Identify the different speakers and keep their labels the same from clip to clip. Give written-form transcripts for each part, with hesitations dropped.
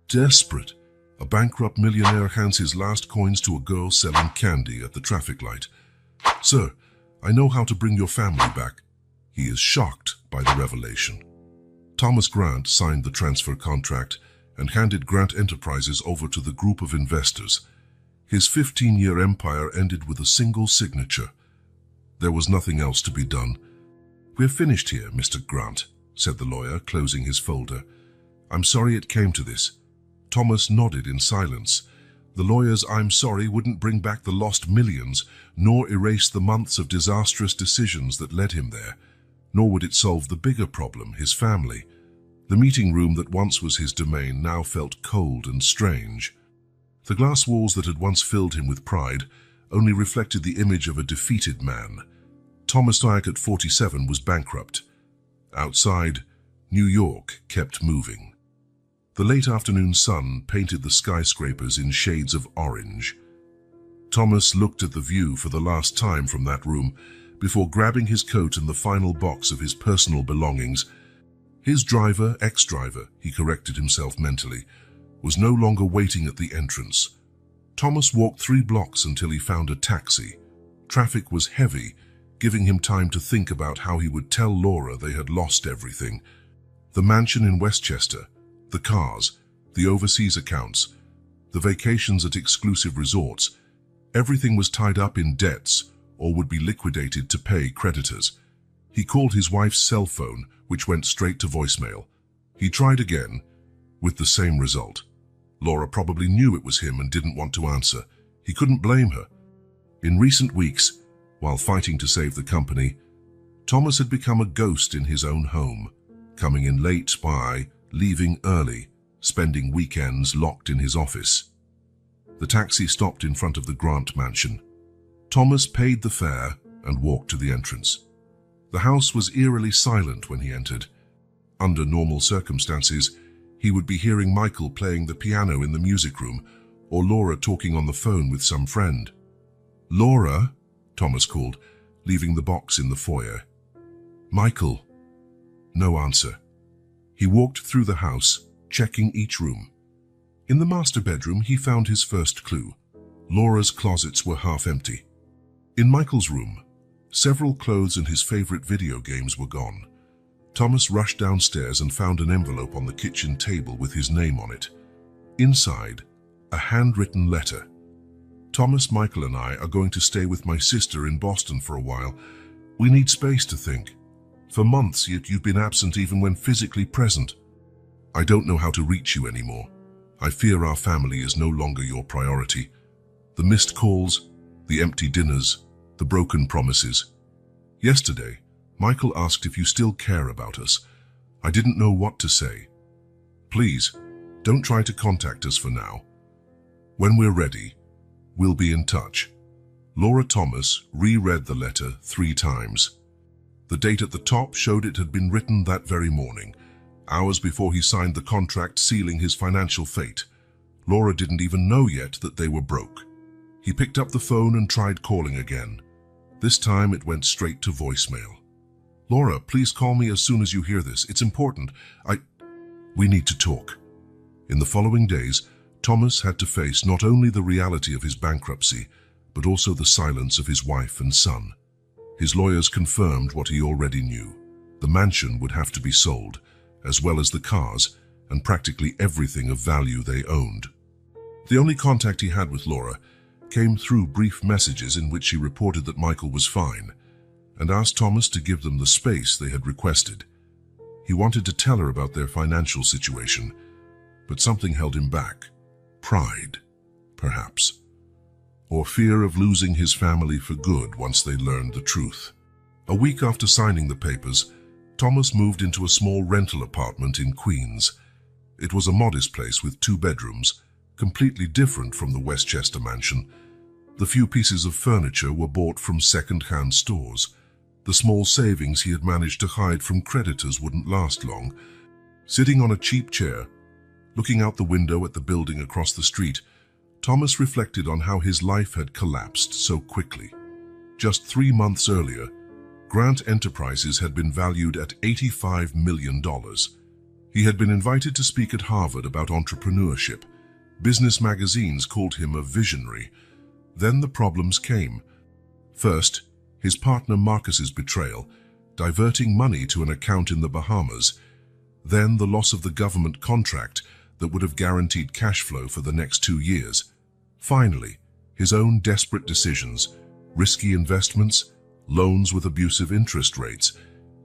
Speaker 1: Desperate, a bankrupt millionaire hands his last coins to a girl selling candy at the traffic light. "Sir, I know how to bring your family back." He is shocked by the revelation. Thomas Grant signed the transfer contract and handed Grant Enterprises over to the group of investors. His 15-year empire ended with a single signature. There was nothing else to be done. "We're finished here, Mr. Grant," said the lawyer, closing his folder. "I'm sorry it came to this." Thomas nodded in silence. The lawyer's "I'm sorry" wouldn't bring back the lost millions, nor erase the months of disastrous decisions that led him there. Nor would it solve the bigger problem, his family. The meeting room that once was his domain now felt cold and strange. The glass walls that had once filled him with pride only reflected the image of a defeated man. Thomas Dyack at 47 was bankrupt. Outside, New York kept moving. The late afternoon sun painted the skyscrapers in shades of orange. Thomas looked at the view for the last time from that room before grabbing his coat and the final box of his personal belongings. His driver, ex-driver, he corrected himself mentally, was no longer waiting at the entrance. Thomas walked 3 blocks until he found a taxi. Traffic was heavy, giving him time to think about how he would tell Laura they had lost everything. The mansion in Westchester, the cars, the overseas accounts, the vacations at exclusive resorts, everything was tied up in debts or would be liquidated to pay creditors. He called his wife's cell phone, which went straight to voicemail. He tried again, with the same result. Laura probably knew it was him and didn't want to answer. He couldn't blame her. In recent weeks, while fighting to save the company, Thomas had become a ghost in his own home, coming in late by, leaving early, spending weekends locked in his office. The taxi stopped in front of the Grant mansion. Thomas paid the fare and walked to the entrance. The house was eerily silent when he entered. Under normal circumstances, he would be hearing Michael playing the piano in the music room or Laura talking on the phone with some friend. "Laura?" Thomas called, leaving the box in the foyer. "Michael?" No answer. He walked through the house, checking each room. In the master bedroom, he found his first clue. Laura's closets were half empty. In Michael's room, several clothes and his favorite video games were gone. Thomas rushed downstairs and found an envelope on the kitchen table with his name on it. Inside, a handwritten letter. "Thomas, Michael and I are going to stay with my sister in Boston for a while. We need space to think. For months, yet you've been absent even when physically present. I don't know how to reach you anymore. I fear our family is no longer your priority. The missed calls, the empty dinners, the broken promises. Yesterday, Michael asked if you still care about us. I didn't know what to say. Please, don't try to contact us for now. When we're ready, we'll be in touch." Laura. Thomas reread the letter 3 times. The date at the top showed it had been written that very morning, hours before he signed the contract sealing his financial fate. Laura didn't even know yet that they were broke. He picked up the phone and tried calling again. This time it went straight to voicemail. "Laura, please call me as soon as you hear this. It's important. We need to talk." In the following days, Thomas had to face not only the reality of his bankruptcy, but also the silence of his wife and son. His lawyers confirmed what he already knew. The mansion would have to be sold, as well as the cars and practically everything of value they owned. The only contact he had with Laura came through brief messages in which she reported that Michael was fine and asked Thomas to give them the space they had requested. He wanted to tell her about their financial situation, but something held him back. Pride, perhaps, or fear of losing his family for good once they learned the truth. A week after signing the papers, Thomas moved into a small rental apartment in Queens. It was a modest place with 2 bedrooms, completely different from the Westchester mansion. The few pieces of furniture were bought from second-hand stores. The small savings he had managed to hide from creditors wouldn't last long. Sitting on a cheap chair, looking out the window at the building across the street, Thomas reflected on how his life had collapsed so quickly. Just 3 months earlier, Grant Enterprises had been valued at $85 million. He had been invited to speak at Harvard about entrepreneurship. Business magazines called him a visionary. Then the problems came. First, his partner Marcus's betrayal, diverting money to an account in the Bahamas. Then the loss of the government contract that would have guaranteed cash flow for the next 2 years. Finally, his own desperate decisions, risky investments, loans with abusive interest rates,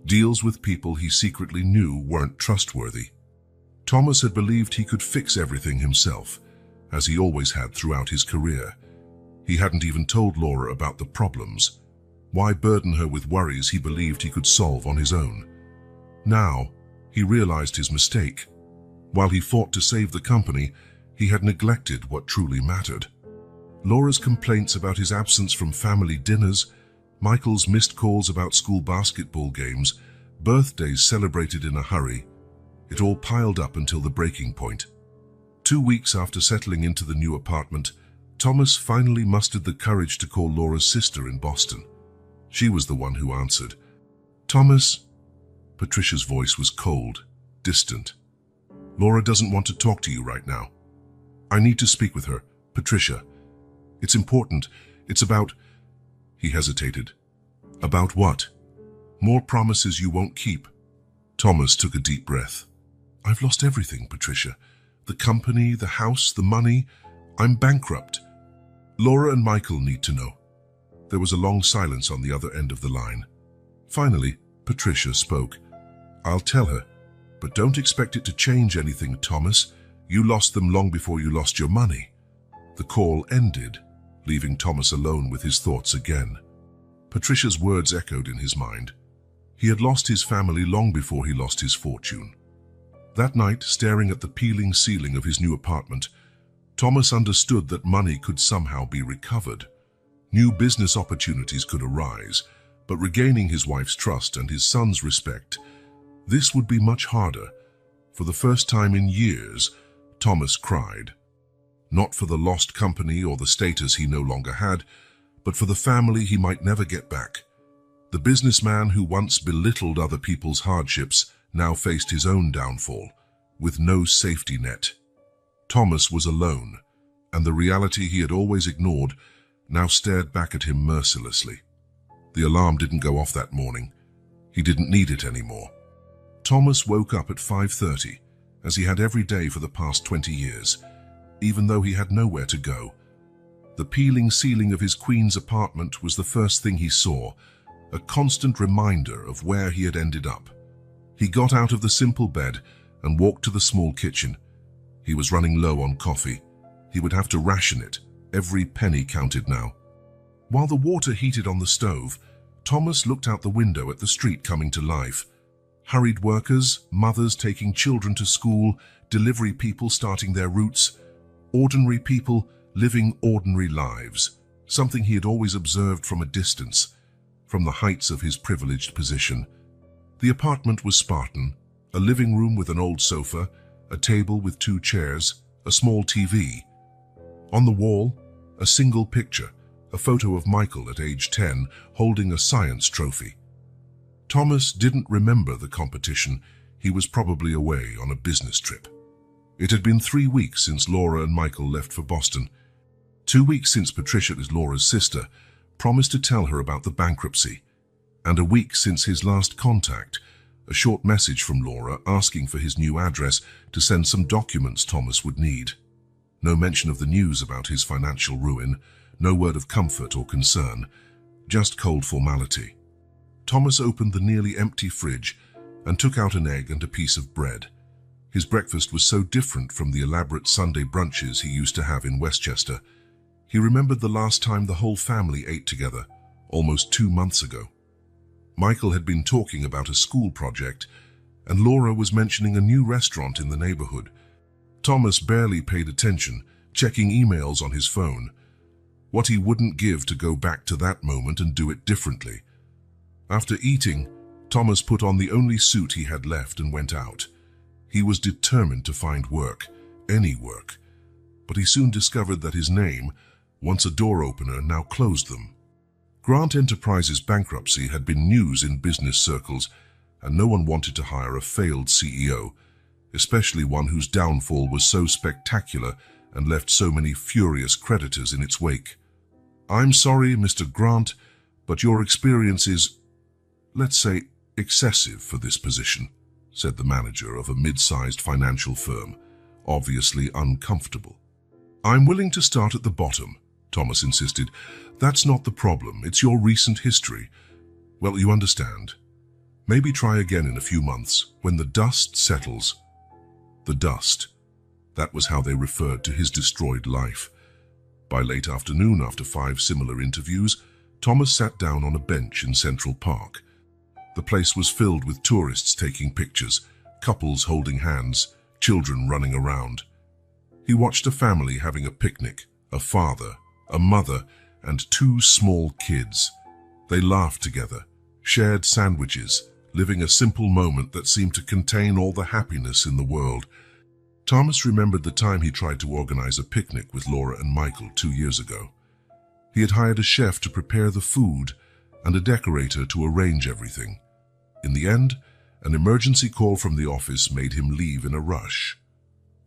Speaker 1: deals with people he secretly knew weren't trustworthy. Thomas had believed he could fix everything himself, as he always had throughout his career. He hadn't even told Laura about the problems. Why burden her with worries he believed he could solve on his own? Now, he realized his mistake. While he fought to save the company, he had neglected what truly mattered. Laura's complaints about his absence from family dinners, Michael's missed calls about school basketball games, birthdays celebrated in a hurry, it all piled up until the breaking point. 2 weeks after settling into the new apartment, Thomas finally mustered the courage to call Laura's sister in Boston. She was the one who answered. "Thomas?" Patricia's voice was cold, distant. "Laura doesn't want to talk to you right now. I need to speak with her, Patricia. It's important. It's about..." He hesitated. "About what?" "More promises you won't keep." Thomas took a deep breath. "I've lost everything, Patricia. The company, the house, the money. I'm bankrupt. Laura and Michael need to know." There was a long silence on the other end of the line. Finally, Patricia spoke. "I'll tell her, but don't expect it to change anything, Thomas. You lost them long before you lost your money." The call ended, leaving Thomas alone with his thoughts again. Patricia's words echoed in his mind. He had lost his family long before he lost his fortune. That night, staring at the peeling ceiling of his new apartment, Thomas understood that money could somehow be recovered. New business opportunities could arise, but regaining his wife's trust and his son's respect, this would be much harder. For the first time in years, Thomas cried. Not for the lost company or the status he no longer had, but for the family he might never get back. The businessman who once belittled other people's hardships now faced his own downfall, with no safety net. Thomas was alone, and the reality he had always ignored now stared back at him mercilessly. The alarm didn't go off that morning. He didn't need it anymore. Thomas woke up at 5:30, as he had every day for the past 20 years, even though he had nowhere to go. The peeling ceiling of his Queen's apartment was the first thing he saw, a constant reminder of where he had ended up. He got out of the simple bed and walked to the small kitchen. He was running low on coffee. He would have to ration it. Every penny counted now. While the water heated on the stove, Thomas looked out the window at the street coming to life. Hurried workers, mothers taking children to school, delivery people starting their routes, ordinary people living ordinary lives, something he had always observed from a distance, from the heights of his privileged position. The apartment was Spartan, a living room with an old sofa, a table with 2 chairs, a small TV. On the wall, a single picture, a photo of Michael at age 10 holding a science trophy. Thomas didn't remember the competition. He was probably away on a business trip. It had been 3 weeks since Laura and Michael left for Boston. 2 weeks since Patricia, Laura's sister, promised to tell her about the bankruptcy, and a week since his last contact, a short message from Laura asking for his new address to send some documents Thomas would need. No mention of the news about his financial ruin, no word of comfort or concern, just cold formality. Thomas opened the nearly empty fridge and took out an egg and a piece of bread. His breakfast was so different from the elaborate Sunday brunches he used to have in Westchester. He remembered the last time the whole family ate together, almost 2 months ago. Michael had been talking about a school project, and Laura was mentioning a new restaurant in the neighborhood. Thomas barely paid attention, checking emails on his phone. What he wouldn't give to go back to that moment and do it differently. After eating, Thomas put on the only suit he had left and went out. He was determined to find work, any work. But he soon discovered that his name, once a door opener, now closed them. Grant Enterprises' bankruptcy had been news in business circles, and no one wanted to hire a failed CEO. especially one whose downfall was so spectacular and left so many furious creditors in its wake. "I'm sorry, Mr. Grant, but your experience is, let's say, excessive for this position," said the manager of a mid-sized financial firm, obviously uncomfortable. "I'm willing to start at the bottom," Thomas insisted. "That's not the problem, it's your recent history. Well, you understand. Maybe try again in a few months, when the dust settles." The dust. That was how they referred to his destroyed life. By late afternoon, after 5 similar interviews, Thomas sat down on a bench in Central Park. The place was filled with tourists taking pictures, couples holding hands, children running around. He watched a family having a picnic, a father, a mother, and 2 small kids. They laughed together, shared sandwiches, living a simple moment that seemed to contain all the happiness in the world. Thomas remembered the time he tried to organize a picnic with Laura and Michael 2 years ago. He had hired a chef to prepare the food and a decorator to arrange everything. In the end, an emergency call from the office made him leave in a rush.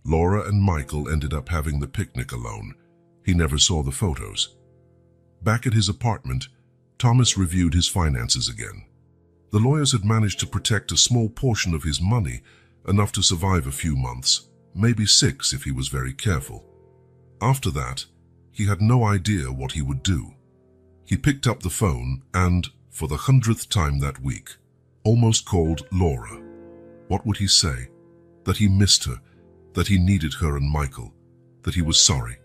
Speaker 1: Laura and Michael ended up having the picnic alone. He never saw the photos. Back at his apartment, Thomas reviewed his finances again. The lawyers had managed to protect a small portion of his money, enough to survive a few months, maybe 6 if he was very careful. After that, he had no idea what he would do. He picked up the phone and, for the 100th time that week, almost called Laura. What would he say? That he missed her, that he needed her and Michael, that he was sorry.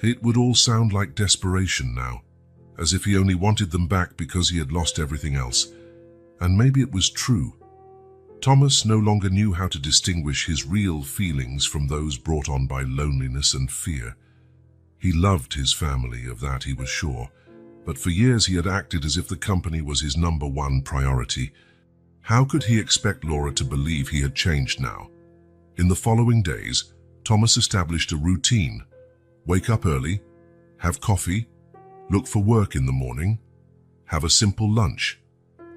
Speaker 1: It would all sound like desperation now, as if he only wanted them back because he had lost everything else. And maybe it was true. Thomas no longer knew how to distinguish his real feelings from those brought on by loneliness and fear. He loved his family, of that he was sure, but for years he had acted as if the company was his #1 priority. How could he expect Laura to believe he had changed now? In the following days, Thomas established a routine. Wake up early, have coffee, look for work in the morning, have a simple lunch,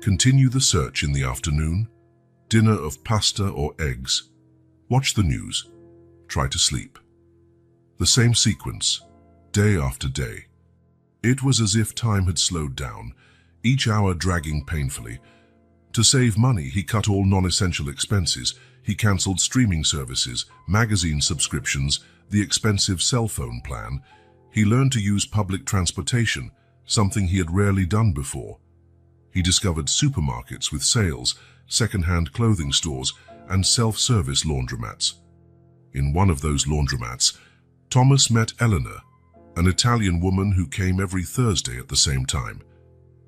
Speaker 1: continue the search in the afternoon, dinner of pasta or eggs, watch the news, try to sleep. The same sequence, day after day. It was as if time had slowed down, each hour dragging painfully. To save money, he cut all non-essential expenses. He cancelled streaming services, magazine subscriptions, the expensive cell phone plan. He learned to use public transportation, something he had rarely done before. He discovered supermarkets with sales, second-hand clothing stores, and self-service laundromats. In one of those laundromats, Thomas met Eleanor, an Italian woman who came every Thursday at the same time.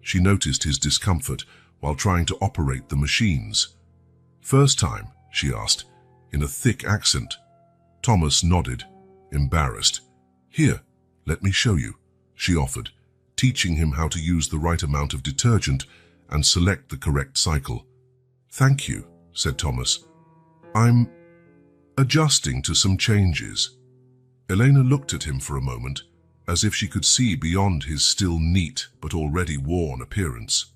Speaker 1: She noticed his discomfort while trying to operate the machines. "First time?" she asked, in a thick accent. Thomas nodded, embarrassed. "Here, let me show you," she offered, teaching him how to use the right amount of detergent and select the correct cycle. "Thank you," said Thomas. "I'm adjusting to some changes." Elena looked at him for a moment, as if she could see beyond his still neat but already worn appearance.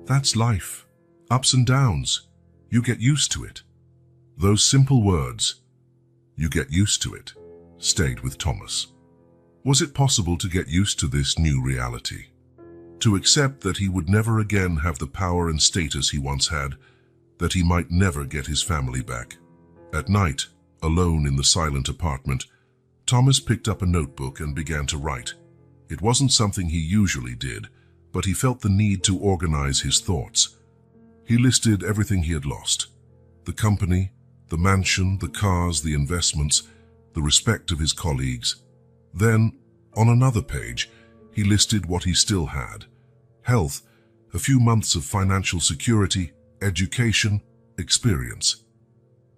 Speaker 1: "That's life. Ups and downs. You get used to it." Those simple words, "you get used to it," stayed with Thomas. Was it possible to get used to this new reality? To accept that he would never again have the power and status he once had, that he might never get his family back? At night, alone in the silent apartment, Thomas picked up a notebook and began to write. It wasn't something he usually did, but he felt the need to organize his thoughts. He listed everything he had lost: the company, the mansion, the cars, the investments, the respect of his colleagues. Then, on another page, he listed what he still had: health, a few months of financial security, education, experience.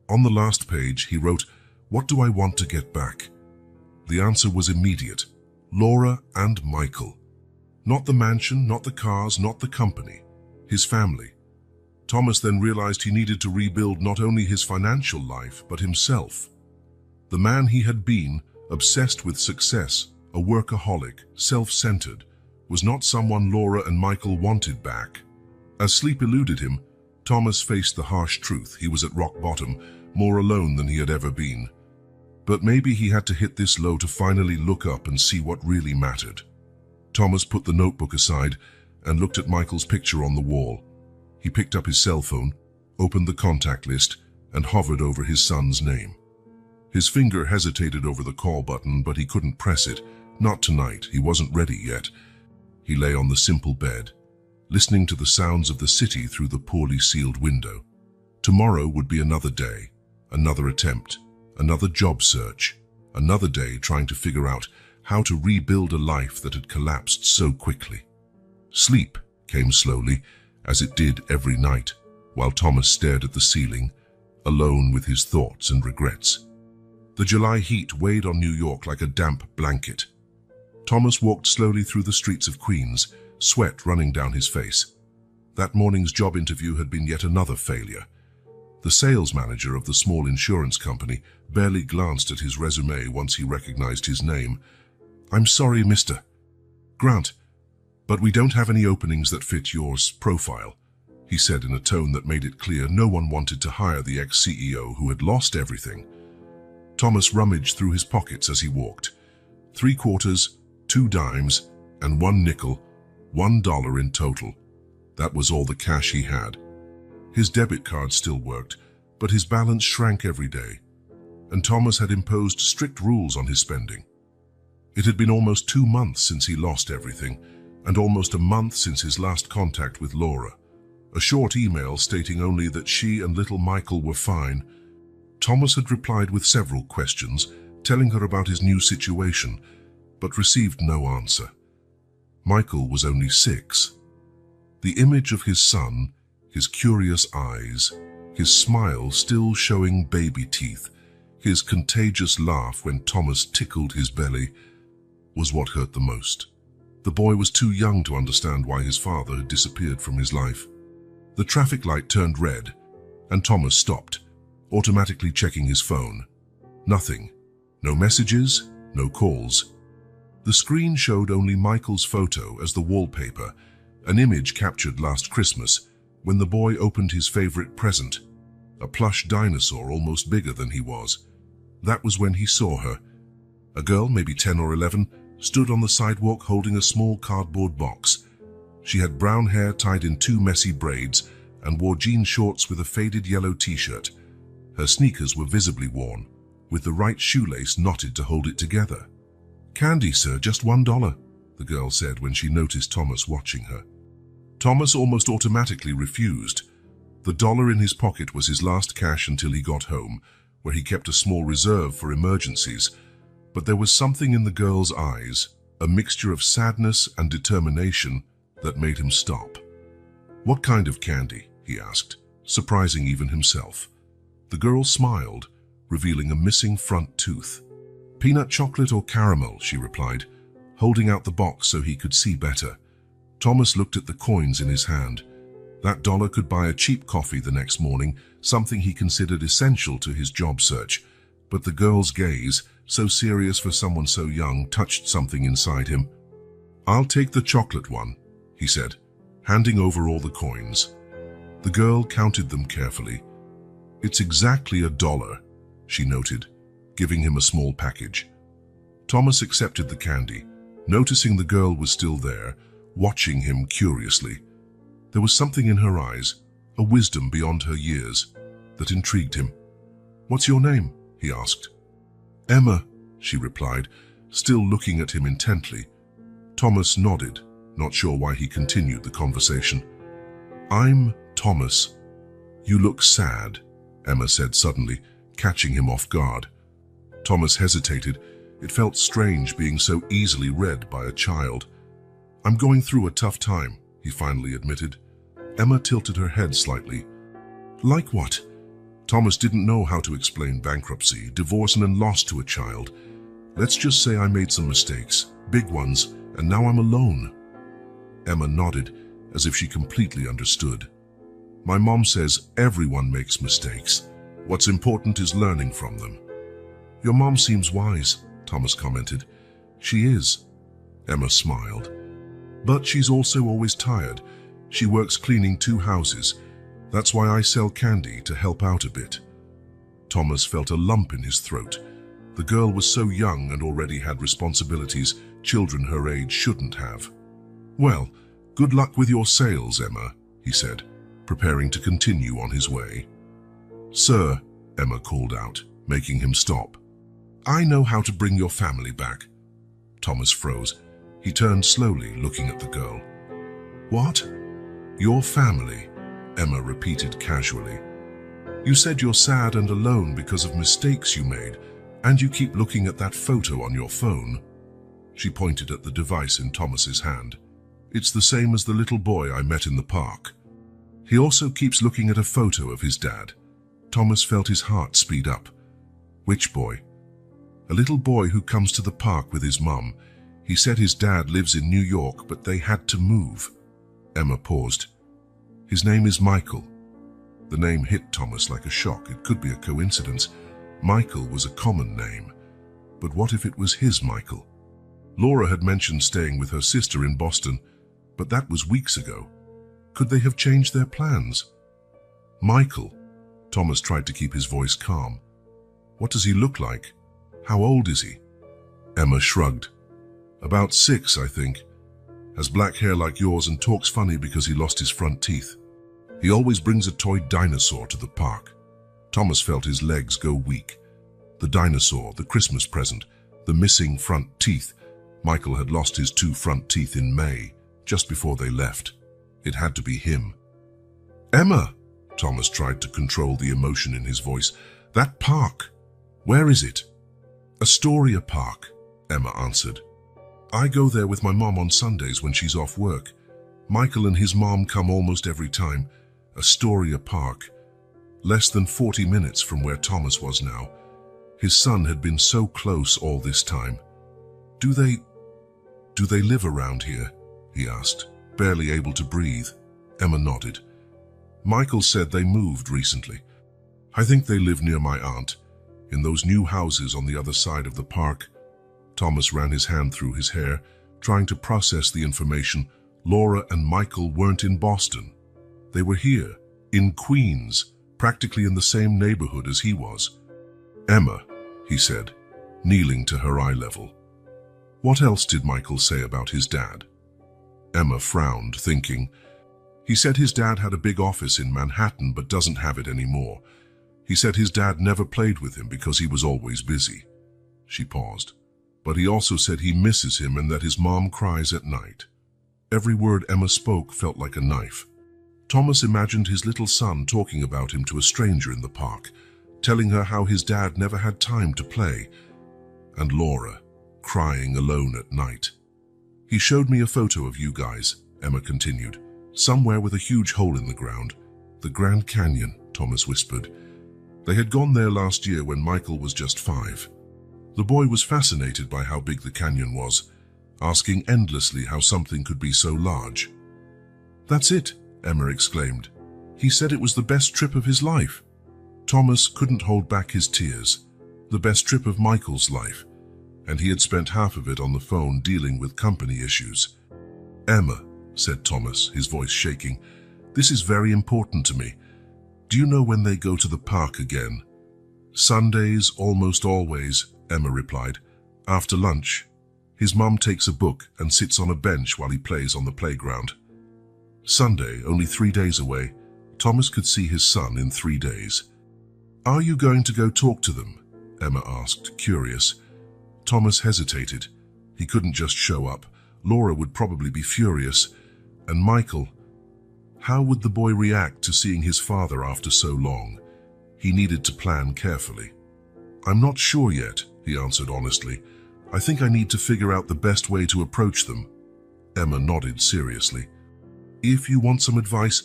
Speaker 1: On the last page, he wrote, "What do I want to get back?" The answer was immediate: Laura and Michael. Not the mansion, not the cars, not the company, his family. Thomas then realized he needed to rebuild not only his financial life, but himself. The man he had been, obsessed with success, a workaholic, self-centered, was not someone Laura and Michael wanted back. As sleep eluded him, Thomas faced the harsh truth. He was at rock bottom, more alone than he had ever been. But maybe he had to hit this low to finally look up and see what really mattered. Thomas put the notebook aside and looked at Michael's picture on the wall. He picked up his cell phone, opened the contact list, and hovered over his son's name. His finger hesitated over the call button, but he couldn't press it. Not tonight, he wasn't ready yet. He lay on the simple bed, listening to the sounds of the city through the poorly sealed window. Tomorrow would be another day, another attempt, another job search, another day trying to figure out how to rebuild a life that had collapsed so quickly. Sleep came slowly, as it did every night, while Thomas stared at the ceiling, alone with his thoughts and regrets. The July heat weighed on New York like a damp blanket. Thomas walked slowly through the streets of Queens, sweat running down his face. That morning's job interview had been yet another failure. The sales manager of the small insurance company barely glanced at his resume once he recognized his name. "I'm sorry, Mr. Grant, but we don't have any openings that fit your profile," he said in a tone that made it clear no one wanted to hire the ex-CEO who had lost everything. Thomas rummaged through his pockets as he walked. 3 quarters, 2 dimes, and 1 nickel, $1 in total. That was all the cash he had. His debit card still worked, but his balance shrank every day, and Thomas had imposed strict rules on his spending. It had been almost 2 months since he lost everything, and almost a month since his last contact with Laura. A short email stating only that she and little Michael were fine. Thomas had replied with several questions, telling her about his new situation, but received no answer. Michael was only 6. The image of his son, his curious eyes, his smile still showing baby teeth, his contagious laugh when Thomas tickled his belly, was what hurt the most. The boy was too young to understand why his father had disappeared from his life. The traffic light turned red, and Thomas stopped, automatically checking his phone. Nothing. No messages, no calls. The screen showed only Michael's photo as the wallpaper, an image captured last Christmas when the boy opened his favorite present, a plush dinosaur almost bigger than he was. That was when he saw her. A girl, maybe 10 or 11, stood on the sidewalk holding a small cardboard box. She had brown hair tied in 2 messy braids and wore jean shorts with a faded yellow t-shirt. Her sneakers were visibly worn, with the right shoelace knotted to hold it together. "Candy, sir, just $1, the girl said when she noticed Thomas watching her. Thomas almost automatically refused. The dollar in his pocket was his last cash until he got home, where he kept a small reserve for emergencies. But there was something in the girl's eyes, a mixture of sadness and determination, that made him stop. "What kind of candy?" he asked, surprising even himself. The girl smiled, revealing a missing front tooth. "Peanut chocolate or caramel," she replied, holding out the box so he could see better. Thomas looked at the coins in his hand. That dollar could buy a cheap coffee the next morning, something he considered essential to his job search. But the girl's gaze, so serious for someone so young, touched something inside him. "I'll take the chocolate one," he said, handing over all the coins. The girl counted them carefully. "It's exactly $1, she noted, giving him a small package. Thomas accepted the candy, noticing the girl was still there, watching him curiously. There was something in her eyes, a wisdom beyond her years, that intrigued him. "What's your name?" he asked. "Emma," she replied, still looking at him intently. Thomas nodded, not sure why he continued the conversation. "I'm Thomas. You look sad," Emma said suddenly, catching him off guard. Thomas hesitated. It felt strange being so easily read by a child. "I'm going through a tough time," he finally admitted. Emma tilted her head slightly. "Like what?" Thomas didn't know how to explain bankruptcy, divorce, and loss to a child. "Let's just say I made some mistakes, big ones, and now I'm alone." Emma nodded, as if she completely understood. "My mom says everyone makes mistakes. What's important is learning from them." "Your mom seems wise," Thomas commented. "She is." Emma smiled. "But she's also always tired. She works cleaning 2 houses. That's why I sell candy to help out a bit." Thomas felt a lump in his throat. The girl was so young and already had responsibilities children her age shouldn't have. "Well, good luck with your sales, Emma," he said, preparing to continue on his way. "Sir," Emma called out, making him stop. "I know how to bring your family back." Thomas froze. He turned slowly, looking at the girl. "What? Your family?" Emma repeated casually. "You said you're sad and alone because of mistakes you made, and you keep looking at that photo on your phone." She pointed at the device in Thomas's hand. "It's the same as the little boy I met in the park. He also keeps looking at a photo of his dad." Thomas felt his heart speed up. "Which boy?" "A little boy who comes to the park with his mum. He said his dad lives in New York, but they had to move." Emma paused. "His name is Michael." The name hit Thomas like a shock. It could be a coincidence. Michael was a common name. But what if it was his Michael? Laura had mentioned staying with her sister in Boston, but that was weeks ago. Could they have changed their plans? "Michael." Thomas tried to keep his voice calm. "What does he look like? How old is he?" Emma shrugged. "About 6, I think. Has black hair like yours and talks funny because he lost his front teeth. He always brings a toy dinosaur to the park." Thomas felt his legs go weak. The dinosaur, the Christmas present, the missing front teeth. Michael had lost his 2 front teeth in May, just before they left. It had to be him. "Emma!" Thomas tried to control the emotion in his voice. "That park, where is it?" "Astoria Park," Emma answered. "I go there with my mom on Sundays when she's off work. Michael and his mom come almost every time. Astoria Park. Less than 40 minutes from where Thomas was now. His son had been so close all this time." Do they live around here?" he asked, barely able to breathe. Emma nodded. "Michael said they moved recently. I think they live near my aunt, in those new houses on the other side of the park." Thomas ran his hand through his hair, trying to process the information. Laura and Michael weren't in Boston. They were here, in Queens, practically in the same neighborhood as he was. "Emma," he said, kneeling to her eye level. "What else did Michael say about his dad?" Emma frowned, thinking. "He said his dad had a big office in Manhattan but doesn't have it anymore. He said his dad never played with him because he was always busy." She paused. "But he also said he misses him and that his mom cries at night." Every word Emma spoke felt like a knife. Thomas imagined his little son talking about him to a stranger in the park, telling her how his dad never had time to play. And Laura, crying alone at night. "He showed me a photo of you guys," Emma continued, "somewhere with a huge hole in the ground. The Grand Canyon," Thomas whispered. "They had gone there last year when Michael was just 5. The boy was fascinated by how big the canyon was, asking endlessly how something could be so large." "That's it," Emma exclaimed. "He said it was the best trip of his life." Thomas couldn't hold back his tears. The best trip of Michael's life. And he had spent half of it on the phone dealing with company issues. "Emma," said Thomas, his voice shaking, "this is very important to me. Do you know when they go to the park again?" "Sundays, almost always," Emma replied. "After lunch. His mum takes a book and sits on a bench while he plays on the playground." Sunday, only 3 days away. Thomas could see his son in 3 days. "Are you going to go talk to them?" Emma asked, curious. Thomas hesitated. He couldn't just show up. Laura would probably be furious. And Michael, how would the boy react to seeing his father after so long? He needed to plan carefully. "I'm not sure yet," he answered honestly. "I think I need to figure out the best way to approach them." Emma nodded seriously. "If you want some advice,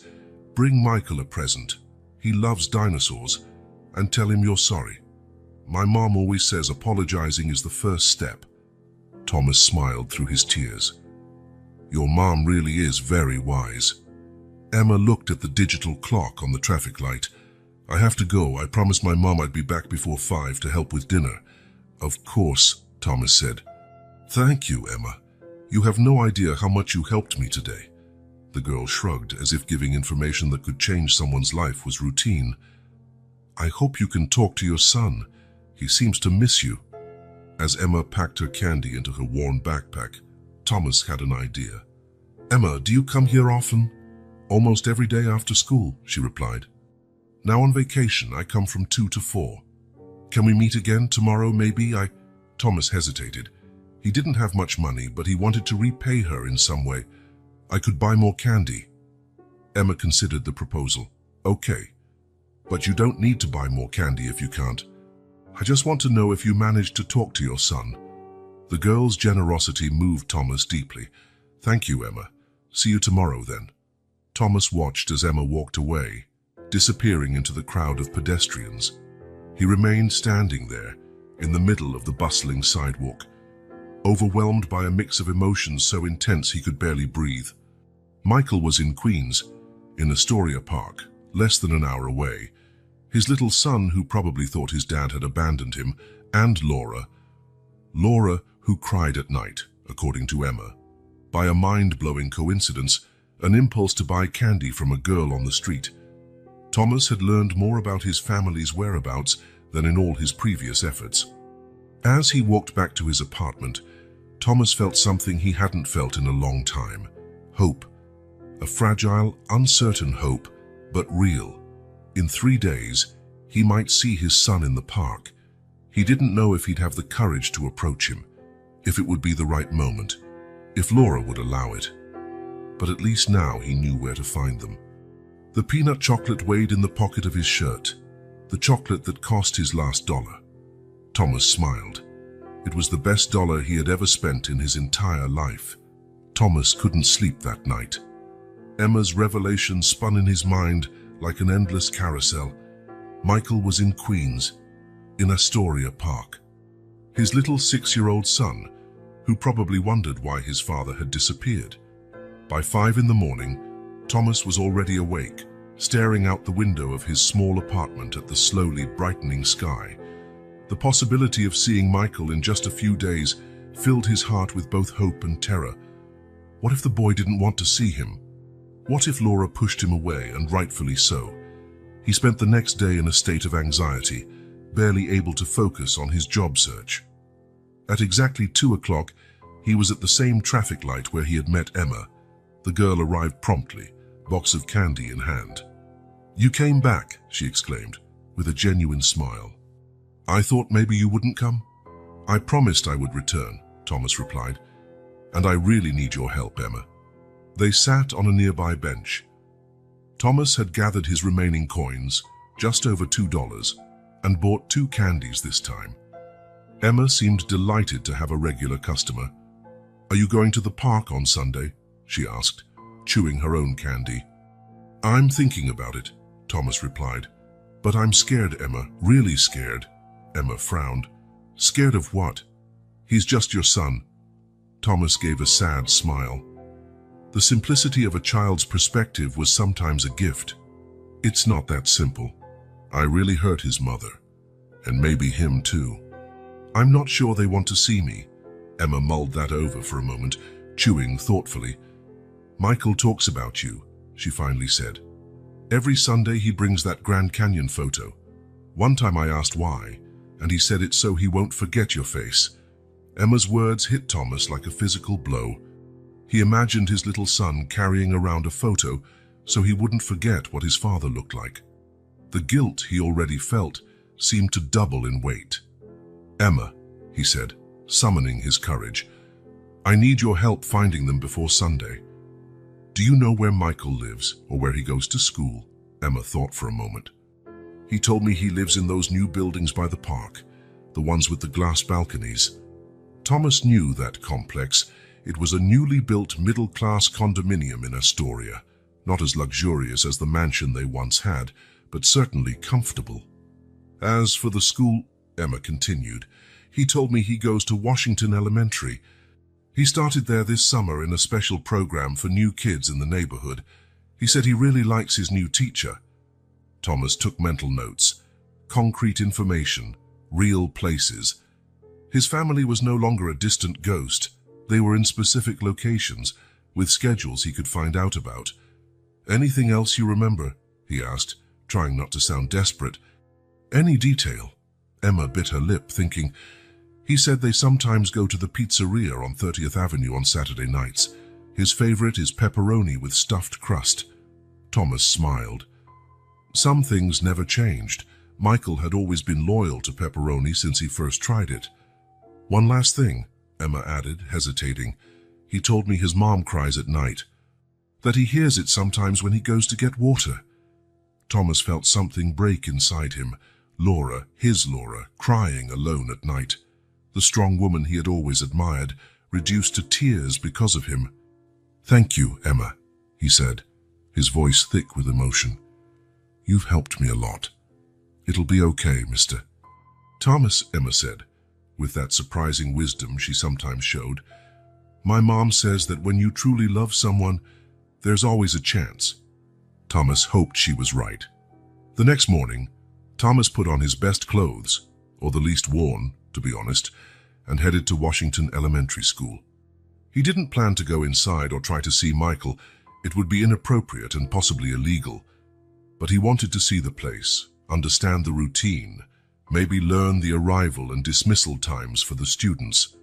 Speaker 1: bring Michael a present. He loves dinosaurs. And tell him you're sorry. My mom always says apologizing is the first step." Thomas smiled through his tears. "Your mom really is very wise." Emma looked at the digital clock on the traffic light. "I have to go. I promised my mom I'd be back before 5 to help with dinner." "Of course," Thomas said. "Thank you, Emma. You have no idea how much you helped me today." The girl shrugged, as if giving information that could change someone's life was routine. I hope you can talk to your son. He seems to miss you." As Emma packed her candy into her worn backpack, Thomas had an idea. "Emma, do you come here often?" "Almost every day after school," she replied. "Now on vacation, I come from 2 to 4. Can we meet again tomorrow, maybe?" Thomas hesitated. He didn't have much money, but he wanted to repay her in some way. "I could buy more candy." Emma considered the proposal. "Okay, but you don't need to buy more candy if you can't. I just want to know if you managed to talk to your son." The girl's generosity moved Thomas deeply. "Thank you, Emma. See you tomorrow then." Thomas watched as Emma walked away, disappearing into the crowd of pedestrians. He remained standing there, in the middle of the bustling sidewalk, overwhelmed by a mix of emotions so intense he could barely breathe. Michael was in Queens, in Astoria Park, less than an hour away. His little son, who probably thought his dad had abandoned him, and Laura, who cried at night, according to Emma. By a mind-blowing coincidence, an impulse to buy candy from a girl on the street. Thomas had learned more about his family's whereabouts than in all his previous efforts. As he walked back to his apartment, Thomas felt something he hadn't felt in a long time. Hope. A fragile, uncertain hope, but real. In 3 days, he might see his son in the park. He didn't know if he'd have the courage to approach him, if it would be the right moment, if Laura would allow it. But at least now he knew where to find them. The peanut chocolate weighed in the pocket of his shirt, the chocolate that cost his last dollar. Thomas smiled. It was the best dollar he had ever spent in his entire life. Thomas couldn't sleep that night. Emma's revelation spun in his mind like an endless carousel. Michael was in Queens, in Astoria Park. His little 6-year-old son, who probably wondered why his father had disappeared. By 5 in the morning, Thomas was already awake, staring out the window of his small apartment at the slowly brightening sky. The possibility of seeing Michael in just a few days filled his heart with both hope and terror. What if the boy didn't want to see him? What if Laura pushed him away, and rightfully so? He spent the next day in a state of anxiety, barely able to focus on his job search. At exactly 2 o'clock, he was at the same traffic light where he had met Emma. The girl arrived promptly, box of candy in hand. "You came back," she exclaimed, with a genuine smile. "I thought maybe you wouldn't come." "I promised I would return," Thomas replied. "And I really need your help, Emma." They sat on a nearby bench. Thomas had gathered his remaining coins, just over $2, and bought 2 candies this time. Emma seemed delighted to have a regular customer. "Are you going to the park on Sunday?" she asked, chewing her own candy. "I'm thinking about it," Thomas replied. "But I'm scared, Emma, really scared." Emma frowned. "Scared of what?" "He's just your son." Thomas gave a sad smile. The simplicity of a child's perspective was sometimes a gift. "It's not that simple. I really hurt his mother, and maybe him too. I'm not sure they want to see me." Emma mulled that over for a moment, chewing thoughtfully. "Michael talks about you," she finally said. "Every Sunday he brings that Grand Canyon photo. One time I asked why, and he said it's so he won't forget your face." Emma's words hit Thomas like a physical blow. He imagined his little son carrying around a photo so he wouldn't forget what his father looked like. The guilt he already felt seemed to double in weight. "Emma," he said, summoning his courage, "I need your help finding them before Sunday." "Do you know where Michael lives or where he goes to school?" Emma thought for a moment. "He told me he lives in those new buildings by the park, the ones with the glass balconies." Thomas knew that complex. It was a newly built middle-class condominium in Astoria, not as luxurious as the mansion they once had, but certainly comfortable. "As for the school," Emma continued, "he told me he goes to Washington Elementary. He started there this summer in a special program for new kids in the neighborhood. He said he really likes his new teacher." Thomas took mental notes. Concrete information, real places. His family was no longer a distant ghost. They were in specific locations, with schedules he could find out about. "Anything else you remember?" he asked, trying not to sound desperate. Any detail? Emma bit her lip, thinking, he said they sometimes go to the pizzeria on 30th Avenue on Saturday nights. His favorite is pepperoni with stuffed crust. Thomas smiled. Some things never changed. Michael had always been loyal to pepperoni since he first tried it. One last thing, Emma added, hesitating. He told me his mom cries at night. That he hears it sometimes when he goes to get water. Thomas felt something break inside him. Laura, his Laura, crying alone at night. The strong woman he had always admired, reduced to tears because of him. "Thank you, Emma," he said, his voice thick with emotion. "You've helped me a lot. It'll be okay, mister." "Thomas," Emma said, with that surprising wisdom she sometimes showed, "my mom says that when you truly love someone, there's always a chance." Thomas hoped she was right. The next morning, Thomas put on his best clothes, or the least worn, to be honest, and headed to Washington Elementary School. He didn't plan to go inside or try to see Michael. It would be inappropriate and possibly illegal. But he wanted to see the place, understand the routine, maybe learn the arrival and dismissal times for the students.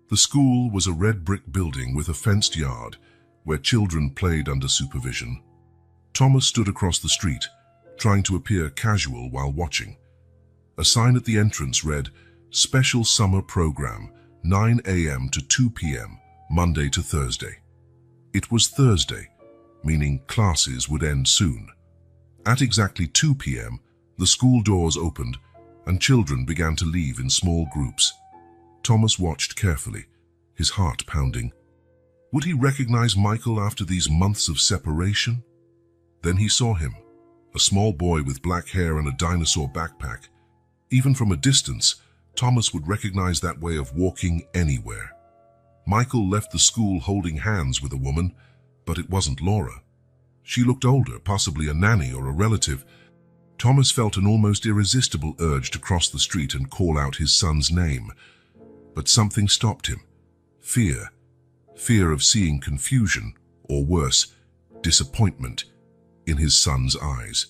Speaker 1: The school was a red brick building with a fenced yard where children played under supervision. Thomas stood across the street, trying to appear casual while watching. A sign at the entrance read, "Special Summer Program, 9 a.m. to 2 p.m., Monday to Thursday." It was Thursday, meaning classes would end soon. At exactly 2 p.m., the school doors opened and children began to leave in small groups. Thomas watched carefully, his heart pounding. Would he recognize Michael after these months of separation? Then he saw him, a small boy with black hair and a dinosaur backpack. Even from a distance, Thomas would recognize that way of walking anywhere. Michael left the school holding hands with a woman, but it wasn't Laura. She looked older, possibly a nanny or a relative. Thomas felt an almost irresistible urge to cross the street and call out his son's name. But something stopped him. Fear. Fear of seeing confusion, or worse, disappointment, in his son's eyes.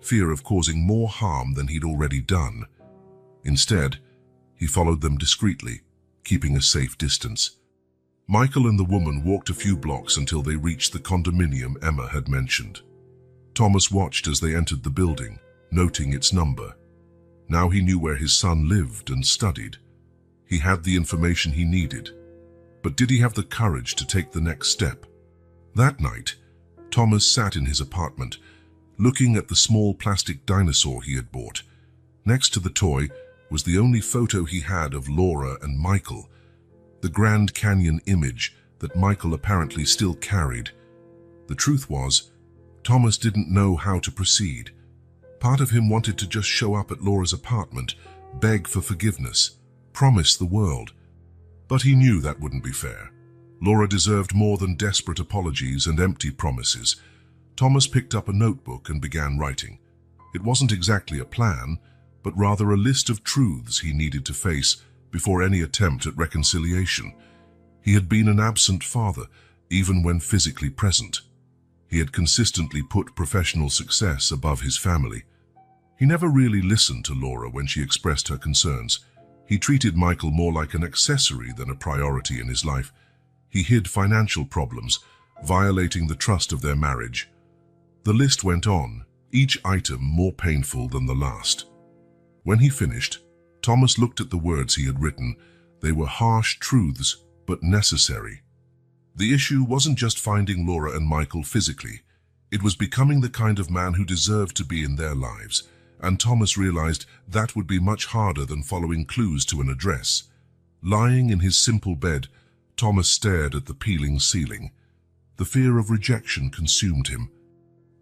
Speaker 1: Fear of causing more harm than he'd already done. Instead, he followed them discreetly, keeping a safe distance. Michael and the woman walked a few blocks until they reached the condominium Emma had mentioned. Thomas watched as they entered the building, noting its number. Now he knew where his son lived and studied. He had the information he needed. But did he have the courage to take the next step? That night, Thomas sat in his apartment, looking at the small plastic dinosaur he had bought. Next to the toy was the only photo he had of Laura and Michael, the Grand Canyon image that Michael apparently still carried. The truth was, Thomas didn't know how to proceed. Part of him wanted to just show up at Laura's apartment, beg for forgiveness, promise the world. But he knew that wouldn't be fair. Laura deserved more than desperate apologies and empty promises. Thomas picked up a notebook and began writing. It wasn't exactly a plan, but rather a list of truths he needed to face before any attempt at reconciliation. He had been an absent father, even when physically present. He had consistently put professional success above his family. He never really listened to Laura when she expressed her concerns. He treated Michael more like an accessory than a priority in his life. He hid financial problems, violating the trust of their marriage. The list went on, each item more painful than the last. When he finished, Thomas looked at the words he had written. They were harsh truths, but necessary. The issue wasn't just finding Laura and Michael physically. It was becoming the kind of man who deserved to be in their lives, and Thomas realized that would be much harder than following clues to an address. Lying in his simple bed, Thomas stared at the peeling ceiling. The fear of rejection consumed him.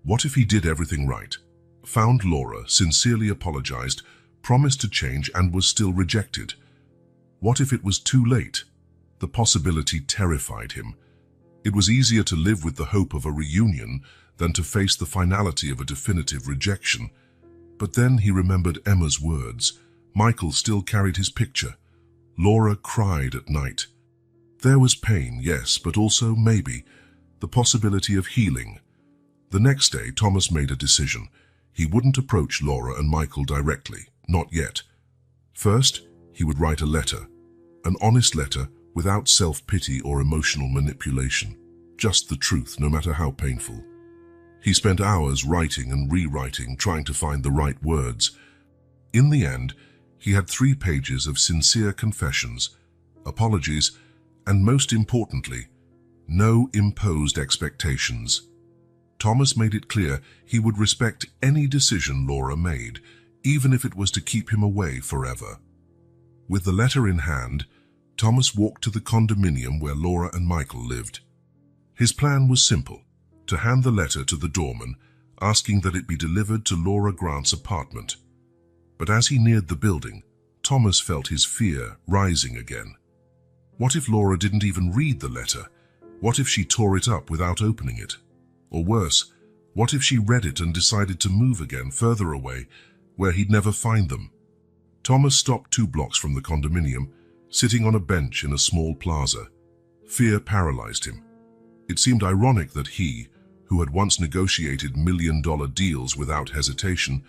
Speaker 1: What if he did everything right? Found Laura, sincerely apologized, promised to change, and was still rejected? What if it was too late? The possibility terrified him. It was easier to live with the hope of a reunion than to face the finality of a definitive rejection. But then he remembered Emma's words. Michael still carried his picture. Laura cried at night. There was pain, yes, but also, maybe, the possibility of healing. The next day, Thomas made a decision. He wouldn't approach Laura and Michael directly, not yet. First, he would write a letter, an honest letter without self-pity or emotional manipulation, just the truth, no matter how painful. He spent hours writing and rewriting, trying to find the right words. In the end, he had 3 pages of sincere confessions, apologies, and most importantly, no imposed expectations. Thomas made it clear he would respect any decision Laura made, even if it was to keep him away forever. With the letter in hand, Thomas walked to the condominium where Laura and Michael lived. His plan was simple: to hand the letter to the doorman, asking that it be delivered to Laura Grant's apartment. But as he neared the building, Thomas felt his fear rising again. What if Laura didn't even read the letter? What if she tore it up without opening it? Or worse, what if she read it and decided to move again further away, where he'd never find them? Thomas stopped 2 blocks from the condominium, sitting on a bench in a small plaza. Fear paralyzed him. It seemed ironic that he, who had once negotiated million-dollar deals without hesitation,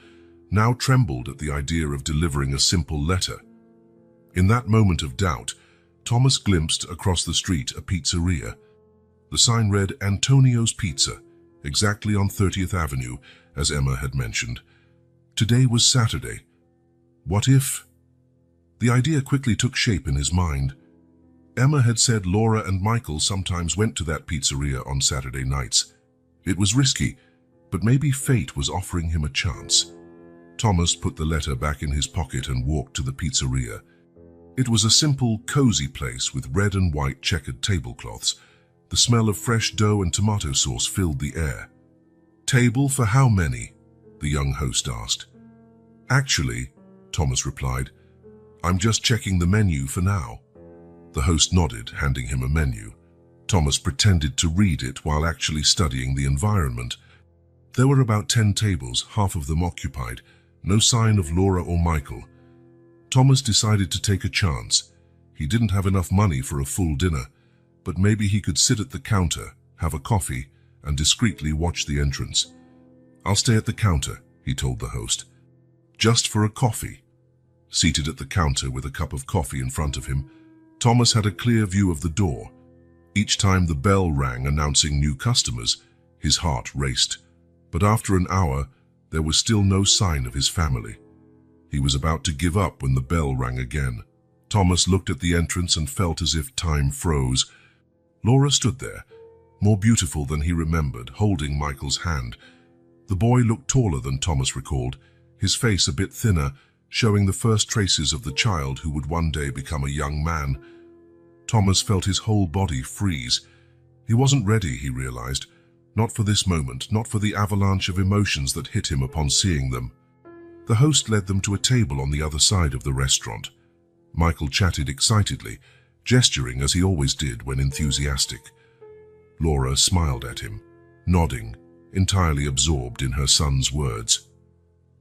Speaker 1: now trembled at the idea of delivering a simple letter. In that moment of doubt, Thomas glimpsed across the street a pizzeria. The sign read Antonio's Pizza, exactly on 30th Avenue, as Emma had mentioned. Today was Saturday. What if? The idea quickly took shape in his mind. Emma had said Laura and Michael sometimes went to that pizzeria on Saturday nights. It was risky, but maybe fate was offering him a chance. Thomas put the letter back in his pocket and walked to the pizzeria. It was a simple, cozy place with red and white checkered tablecloths. The smell of fresh dough and tomato sauce filled the air. "Table for how many?" the young host asked. "Actually," Thomas replied, "I'm just checking the menu for now." The host nodded, handing him a menu. Thomas pretended to read it while actually studying the environment. There were about 10 tables, half of them occupied. No sign of Laura or Michael. Thomas decided to take a chance. He didn't have enough money for a full dinner, but maybe he could sit at the counter, have a coffee, and discreetly watch the entrance. "I'll stay at the counter," he told the host. "Just for a coffee." Seated at the counter with a cup of coffee in front of him, Thomas had a clear view of the door. Each time the bell rang announcing new customers, his heart raced. But after an hour, there was still no sign of his family. He was about to give up when the bell rang again. Thomas looked at the entrance and felt as if time froze. Laura stood there, more beautiful than he remembered, holding Michael's hand. The boy looked taller than Thomas recalled, his face a bit thinner, showing the first traces of the child who would one day become a young man. Thomas felt his whole body freeze. He wasn't ready, he realized. Not for this moment, not for the avalanche of emotions that hit him upon seeing them. The host led them to a table on the other side of the restaurant. Michael chatted excitedly, gesturing as he always did when enthusiastic. Laura smiled at him, nodding, entirely absorbed in her son's words.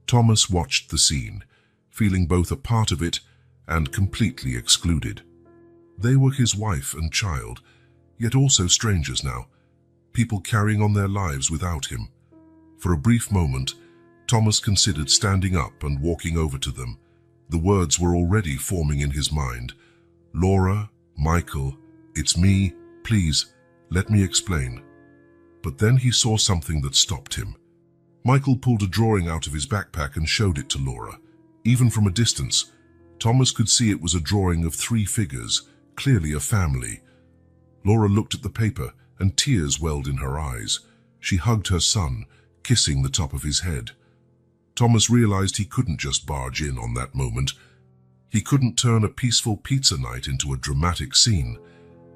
Speaker 1: Thomas watched the scene, feeling both a part of it and completely excluded. They were his wife and child, yet also strangers now, people carrying on their lives without him. For a brief moment, Thomas considered standing up and walking over to them. The words were already forming in his mind. "Laura, Michael, it's me, please, let me explain." But then he saw something that stopped him. Michael pulled a drawing out of his backpack and showed it to Laura. Even from a distance, Thomas could see it was a drawing of 3 figures, clearly a family. Laura looked at the paper and tears welled in her eyes. She hugged her son, kissing the top of his head. Thomas realized he couldn't just barge in on that moment. He couldn't turn a peaceful pizza night into a dramatic scene.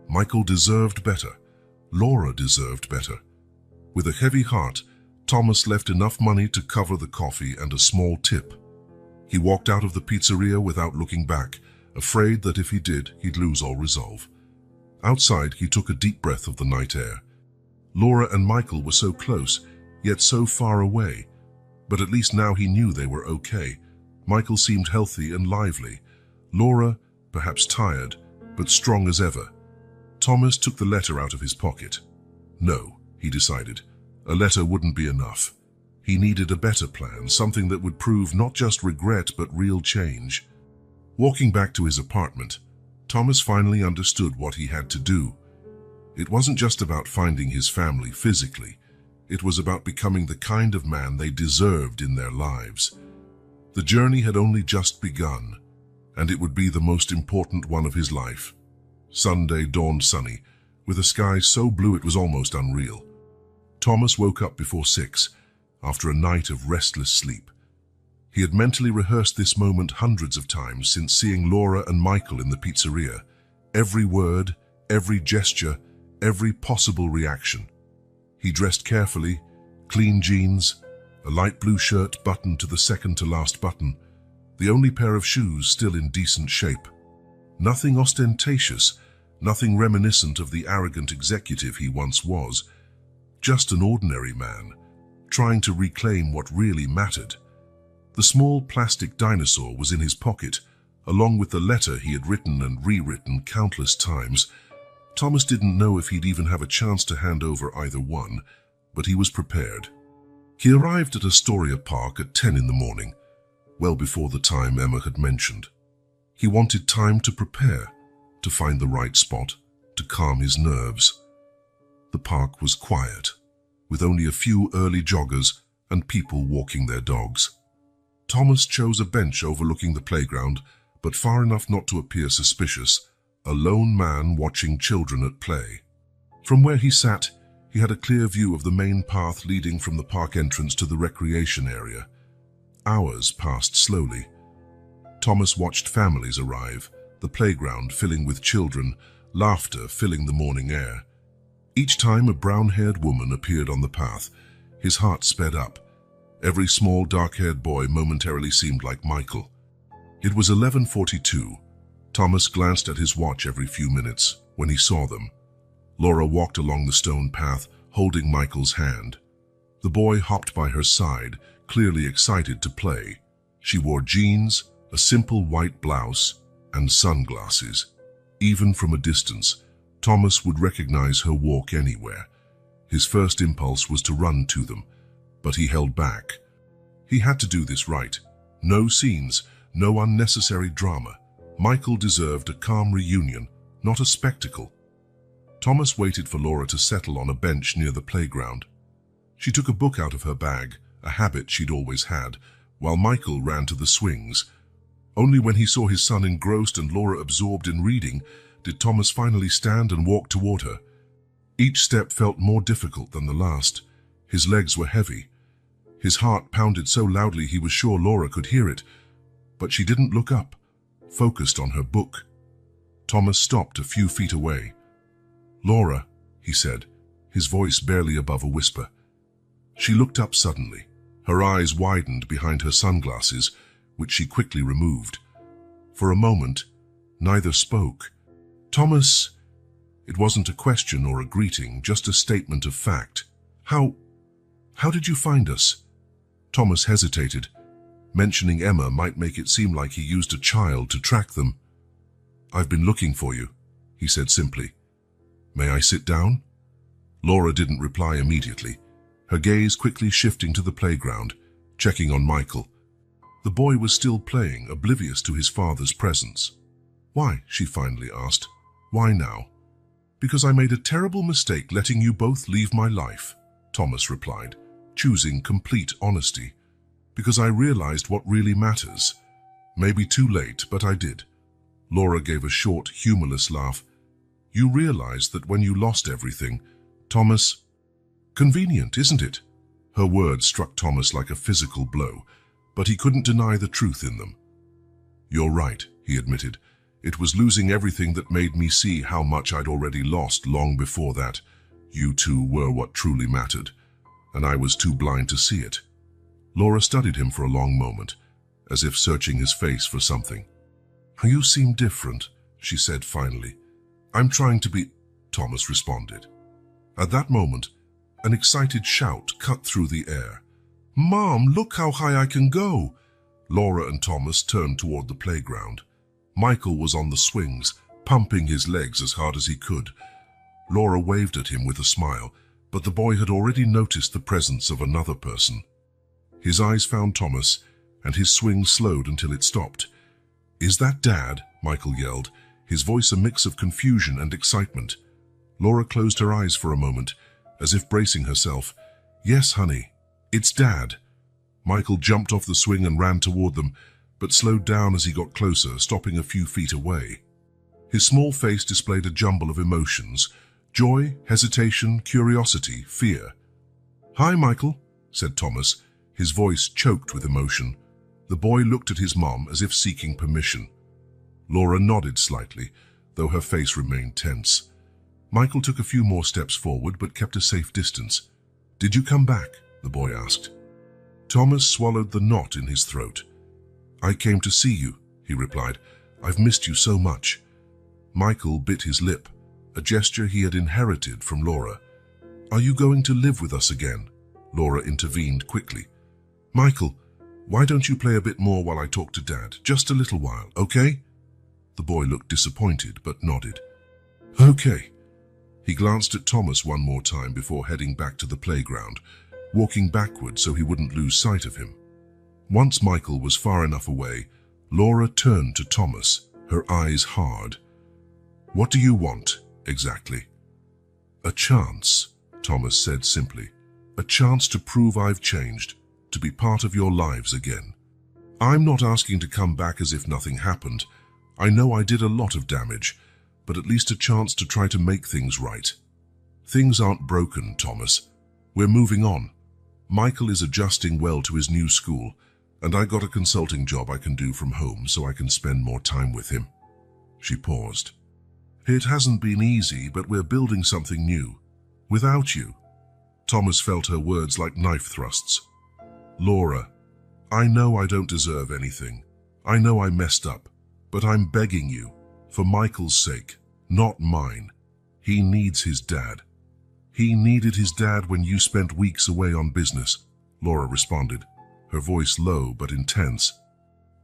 Speaker 1: Michael deserved better. Laura deserved better. With a heavy heart, Thomas left enough money to cover the coffee and a small tip. He walked out of the pizzeria without looking back, afraid that if he did, he'd lose all resolve. Outside, he took a deep breath of the night air. Laura and Michael were so close, yet so far away. But at least now he knew they were okay. Michael seemed healthy and lively. Laura, perhaps tired, but strong as ever. Thomas took the letter out of his pocket. No, he decided, a letter wouldn't be enough. He needed a better plan, something that would prove not just regret but real change. Walking back to his apartment, Thomas finally understood what he had to do. It wasn't just about finding his family physically. It was about becoming the kind of man they deserved in their lives. The journey had only just begun, and it would be the most important one of his life. Sunday dawned sunny, with a sky so blue it was almost unreal. Thomas woke up before 6, after a night of restless sleep. He had mentally rehearsed this moment hundreds of times since seeing Laura and Michael in the pizzeria. Every word, every gesture, every possible reaction. He dressed carefully, clean jeans, a light blue shirt buttoned to the second to last button, the only pair of shoes still in decent shape. Nothing ostentatious, nothing reminiscent of the arrogant executive he once was. Just an ordinary man, trying to reclaim what really mattered. The small plastic dinosaur was in his pocket, along with the letter he had written and rewritten countless times. Thomas didn't know if he'd even have a chance to hand over either one, but he was prepared. He arrived at Astoria Park at 10 in the morning, well before the time Emma had mentioned. He wanted time to prepare, to find the right spot, to calm his nerves. The park was quiet, with only a few early joggers and people walking their dogs. Thomas chose a bench overlooking the playground, but far enough not to appear suspicious, a lone man watching children at play. From where he sat, he had a clear view of the main path leading from the park entrance to the recreation area. Hours passed slowly. Thomas watched families arrive, the playground filling with children, laughter filling the morning air. Each time a brown-haired woman appeared on the path, his heart sped up. Every small dark-haired boy momentarily seemed like Michael. It was 11:42. Thomas glanced at his watch every few minutes when he saw them. Laura walked along the stone path, holding Michael's hand. The boy hopped by her side, clearly excited to play. She wore jeans, a simple white blouse, and sunglasses. Even from a distance, Thomas would recognize her walk anywhere. His first impulse was to run to them, but he held back. He had to do this right. No scenes, no unnecessary drama. Michael deserved a calm reunion, not a spectacle. Thomas waited for Laura to settle on a bench near the playground. She took a book out of her bag, a habit she'd always had, while Michael ran to the swings. Only when he saw his son engrossed and Laura absorbed in reading did Thomas finally stand and walk toward her. Each step felt more difficult than the last. His legs were heavy. His heart pounded so loudly he was sure Laura could hear it, but she didn't look up, focused on her book. Thomas stopped a few feet away. "Laura," he said, his voice barely above a whisper. She looked up suddenly. Her eyes widened behind her sunglasses, which she quickly removed. For a moment, neither spoke. "Thomas," it wasn't a question or a greeting, just a statement of fact. How did you find us?" Thomas hesitated. Mentioning Emma might make it seem like he used a child to track them. "I've been looking for you," he said simply. "May I sit down?" Laura didn't reply immediately, her gaze quickly shifting to the playground, checking on Michael. The boy was still playing, oblivious to his father's presence. "Why?" she finally asked. "Why now?" "Because I made a terrible mistake letting you both leave my life," Thomas replied, choosing complete honesty. "Because I realized what really matters. Maybe too late, but I did." Laura gave a short, humorless laugh. "You realized that when you lost everything, Thomas..." "Convenient, isn't it?" Her words struck Thomas like a physical blow, but he couldn't deny the truth in them. "You're right," he admitted. "It was losing everything that made me see how much I'd already lost long before that. You two were what truly mattered, and I was too blind to see it." Laura studied him for a long moment, as if searching his face for something. "You seem different," she said finally. "I'm trying to be..." Thomas responded. At that moment, an excited shout cut through the air. "Mom, look how high I can go!" Laura and Thomas turned toward the playground. Michael was on the swings, pumping his legs as hard as he could. Laura waved at him with a smile, but the boy had already noticed the presence of another person. His eyes found Thomas, and his swing slowed until it stopped. "Is that Dad?" Michael yelled, his voice a mix of confusion and excitement. Laura closed her eyes for a moment, as if bracing herself. "Yes, honey, it's Dad." Michael jumped off the swing and ran toward them, but slowed down as he got closer, stopping a few feet away. His small face displayed a jumble of emotions: joy, hesitation, curiosity, fear. "Hi, Michael," said Thomas, his voice choked with emotion. The boy looked at his mom as if seeking permission. Laura nodded slightly, though her face remained tense. Michael took a few more steps forward, but kept a safe distance. "Did you come back?" the boy asked. Thomas swallowed the knot in his throat. "I came to see you," he replied. "I've missed you so much." Michael bit his lip, a gesture he had inherited from Laura. "Are you going to live with us again?" Laura intervened quickly. "Michael, why don't you play a bit more while I talk to Dad? Just a little while, okay?" The boy looked disappointed, but nodded. "Okay." He glanced at Thomas one more time before heading back to the playground, walking backward so he wouldn't lose sight of him. Once Michael was far enough away, Laura turned to Thomas, her eyes hard. "What do you want, exactly?" "A chance," Thomas said simply. "A chance to prove I've changed, to be part of your lives again. I'm not asking to come back as if nothing happened. I know I did a lot of damage, but at least a chance to try to make things right. Things aren't broken, Thomas. We're moving on. Michael is adjusting well to his new school, and I got a consulting job I can do from home so I can spend more time with him." She paused. "It hasn't been easy, but we're building something new. Without you." Thomas felt her words like knife thrusts. "Laura, I know I don't deserve anything. I know I messed up, but I'm begging you, for Michael's sake, not mine. He needs his dad." "He needed his dad when you spent weeks away on business," Laura responded, her voice low but intense.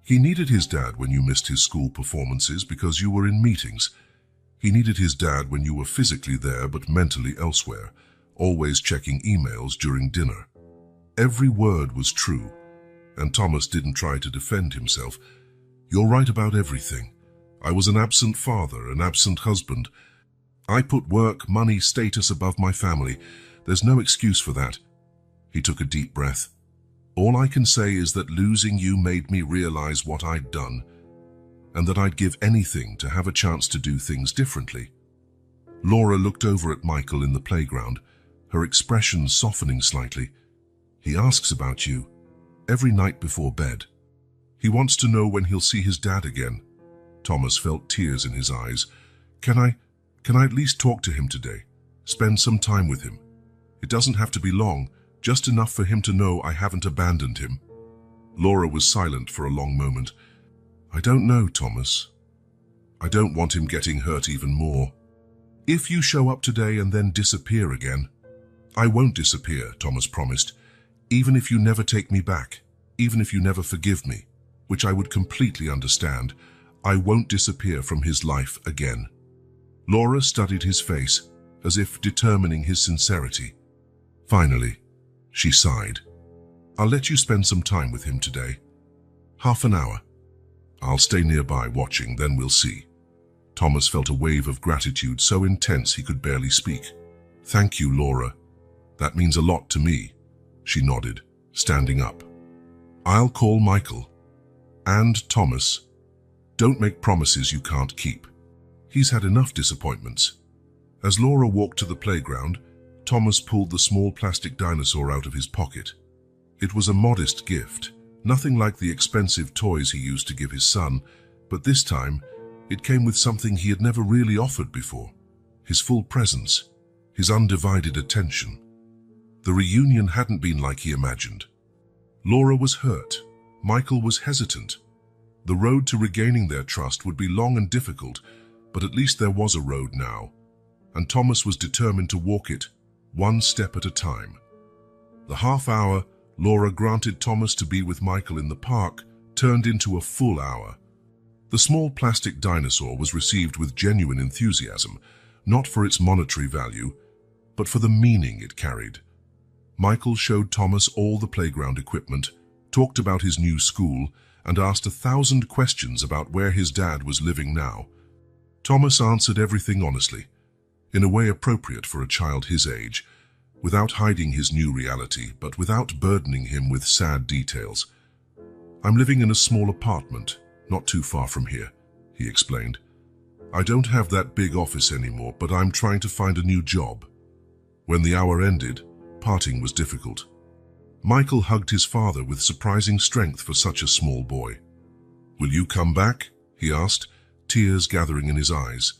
Speaker 1: "He needed his dad when you missed his school performances because you were in meetings. He needed his dad when you were physically there but mentally elsewhere, always checking emails during dinner." Every word was true, and Thomas didn't try to defend himself. "You're right about everything. I was an absent father, an absent husband. I put work, money, status above my family. There's no excuse for that." He took a deep breath. "All I can say is that losing you made me realize what I'd done, and that I'd give anything to have a chance to do things differently." Laura looked over at Michael in the playground, her expression softening slightly. "He asks about you every night before bed. He wants to know when he'll see his dad again." Thomas felt tears in his eyes. Can I at least talk to him today? Spend some time with him? It doesn't have to be long, just enough for him to know I haven't abandoned him." Laura was silent for a long moment. "I don't know, Thomas. I don't want him getting hurt even more. If you show up today and then disappear again—" "I won't disappear," Thomas promised. "Even if you never take me back, even if you never forgive me, which I would completely understand, I won't disappear from his life again." Laura studied his face, as if determining his sincerity. Finally, she sighed. "I'll let you spend some time with him today. Half an hour. I'll stay nearby watching, then we'll see." Thomas felt a wave of gratitude so intense he could barely speak. "Thank you, Laura. That means a lot to me," she nodded, standing up. "I'll call Michael. And Thomas, don't make promises you can't keep. He's had enough disappointments." As Laura walked to the playground, Thomas pulled the small plastic dinosaur out of his pocket. It was a modest gift, nothing like the expensive toys he used to give his son, but this time it came with something he had never really offered before: his full presence, his undivided attention. The reunion hadn't been like he imagined. Laura was hurt. Michael was hesitant. The road to regaining their trust would be long and difficult, but at least there was a road now, and Thomas was determined to walk it, one step at a time. The half hour Laura granted Thomas to be with Michael in the park turned into a full hour. The small plastic dinosaur was received with genuine enthusiasm, not for its monetary value, but for the meaning it carried. Michael showed Thomas all the playground equipment, talked about his new school, and asked 1,000 questions about where his dad was living now. Thomas answered everything honestly, in a way appropriate for a child his age, without hiding his new reality, but without burdening him with sad details. "I'm living in a small apartment, not too far from here," he explained. "I don't have that big office anymore, but I'm trying to find a new job." When the hour ended, parting was difficult. Michael hugged his father with surprising strength for such a small boy. "Will you come back?" he asked, tears gathering in his eyes.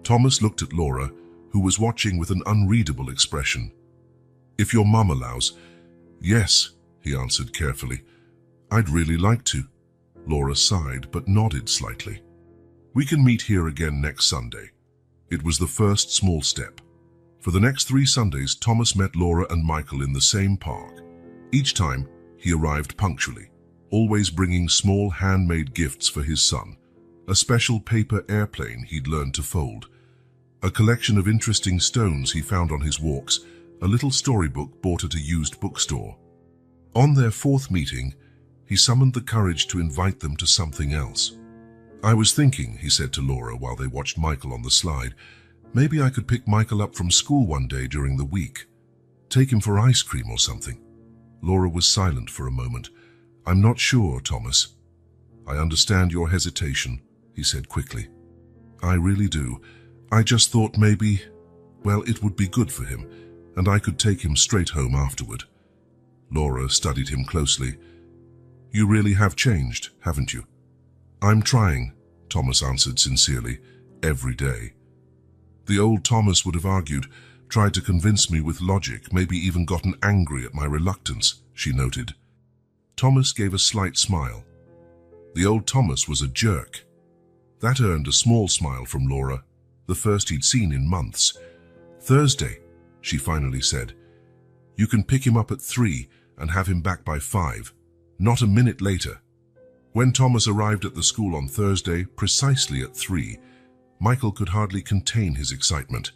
Speaker 1: Thomas looked at Laura, who was watching with an unreadable expression. "If your mum allows." "Yes," he answered carefully. "I'd really like to." Laura sighed but nodded slightly. "We can meet here again next Sunday." It was the first small step. For the next 3 Sundays, Thomas met Laura and Michael in the same park. Each time, he arrived punctually, always bringing small handmade gifts for his son, a special paper airplane he'd learned to fold, a collection of interesting stones he found on his walks, a little storybook bought at a used bookstore. On their 4th meeting, he summoned the courage to invite them to something else. "I was thinking," he said to Laura while they watched Michael on the slide, "maybe I could pick Michael up from school one day during the week. Take him for ice cream or something." Laura was silent for a moment. "I'm not sure, Thomas." "I understand your hesitation," he said quickly. "I really do. I just thought maybe, well, it would be good for him, and I could take him straight home afterward." Laura studied him closely. "You really have changed, haven't you?" "I'm trying," Thomas answered sincerely, "every day." The old Thomas would have argued, tried to convince me with logic, maybe even gotten angry at my reluctance, she noted. Thomas gave a slight smile. The old Thomas was a jerk. That earned a small smile from Laura, the first he'd seen in months. "Thursday," she finally said. "You can pick him up at 3 and have him back by 5, not a minute later." When Thomas arrived at the school on Thursday, precisely at 3, Michael could hardly contain his excitement.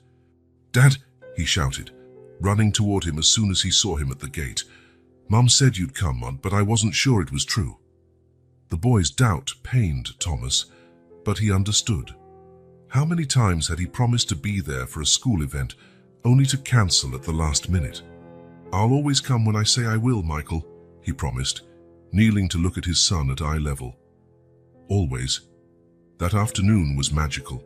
Speaker 1: "Dad," he shouted, running toward him as soon as he saw him at the gate. "Mum said you'd come, Aunt, but I wasn't sure it was true." The boy's doubt pained Thomas, but he understood. How many times had he promised to be there for a school event, only to cancel at the last minute? "I'll always come when I say I will, Michael," he promised, kneeling to look at his son at eye level. Always. That afternoon was magical.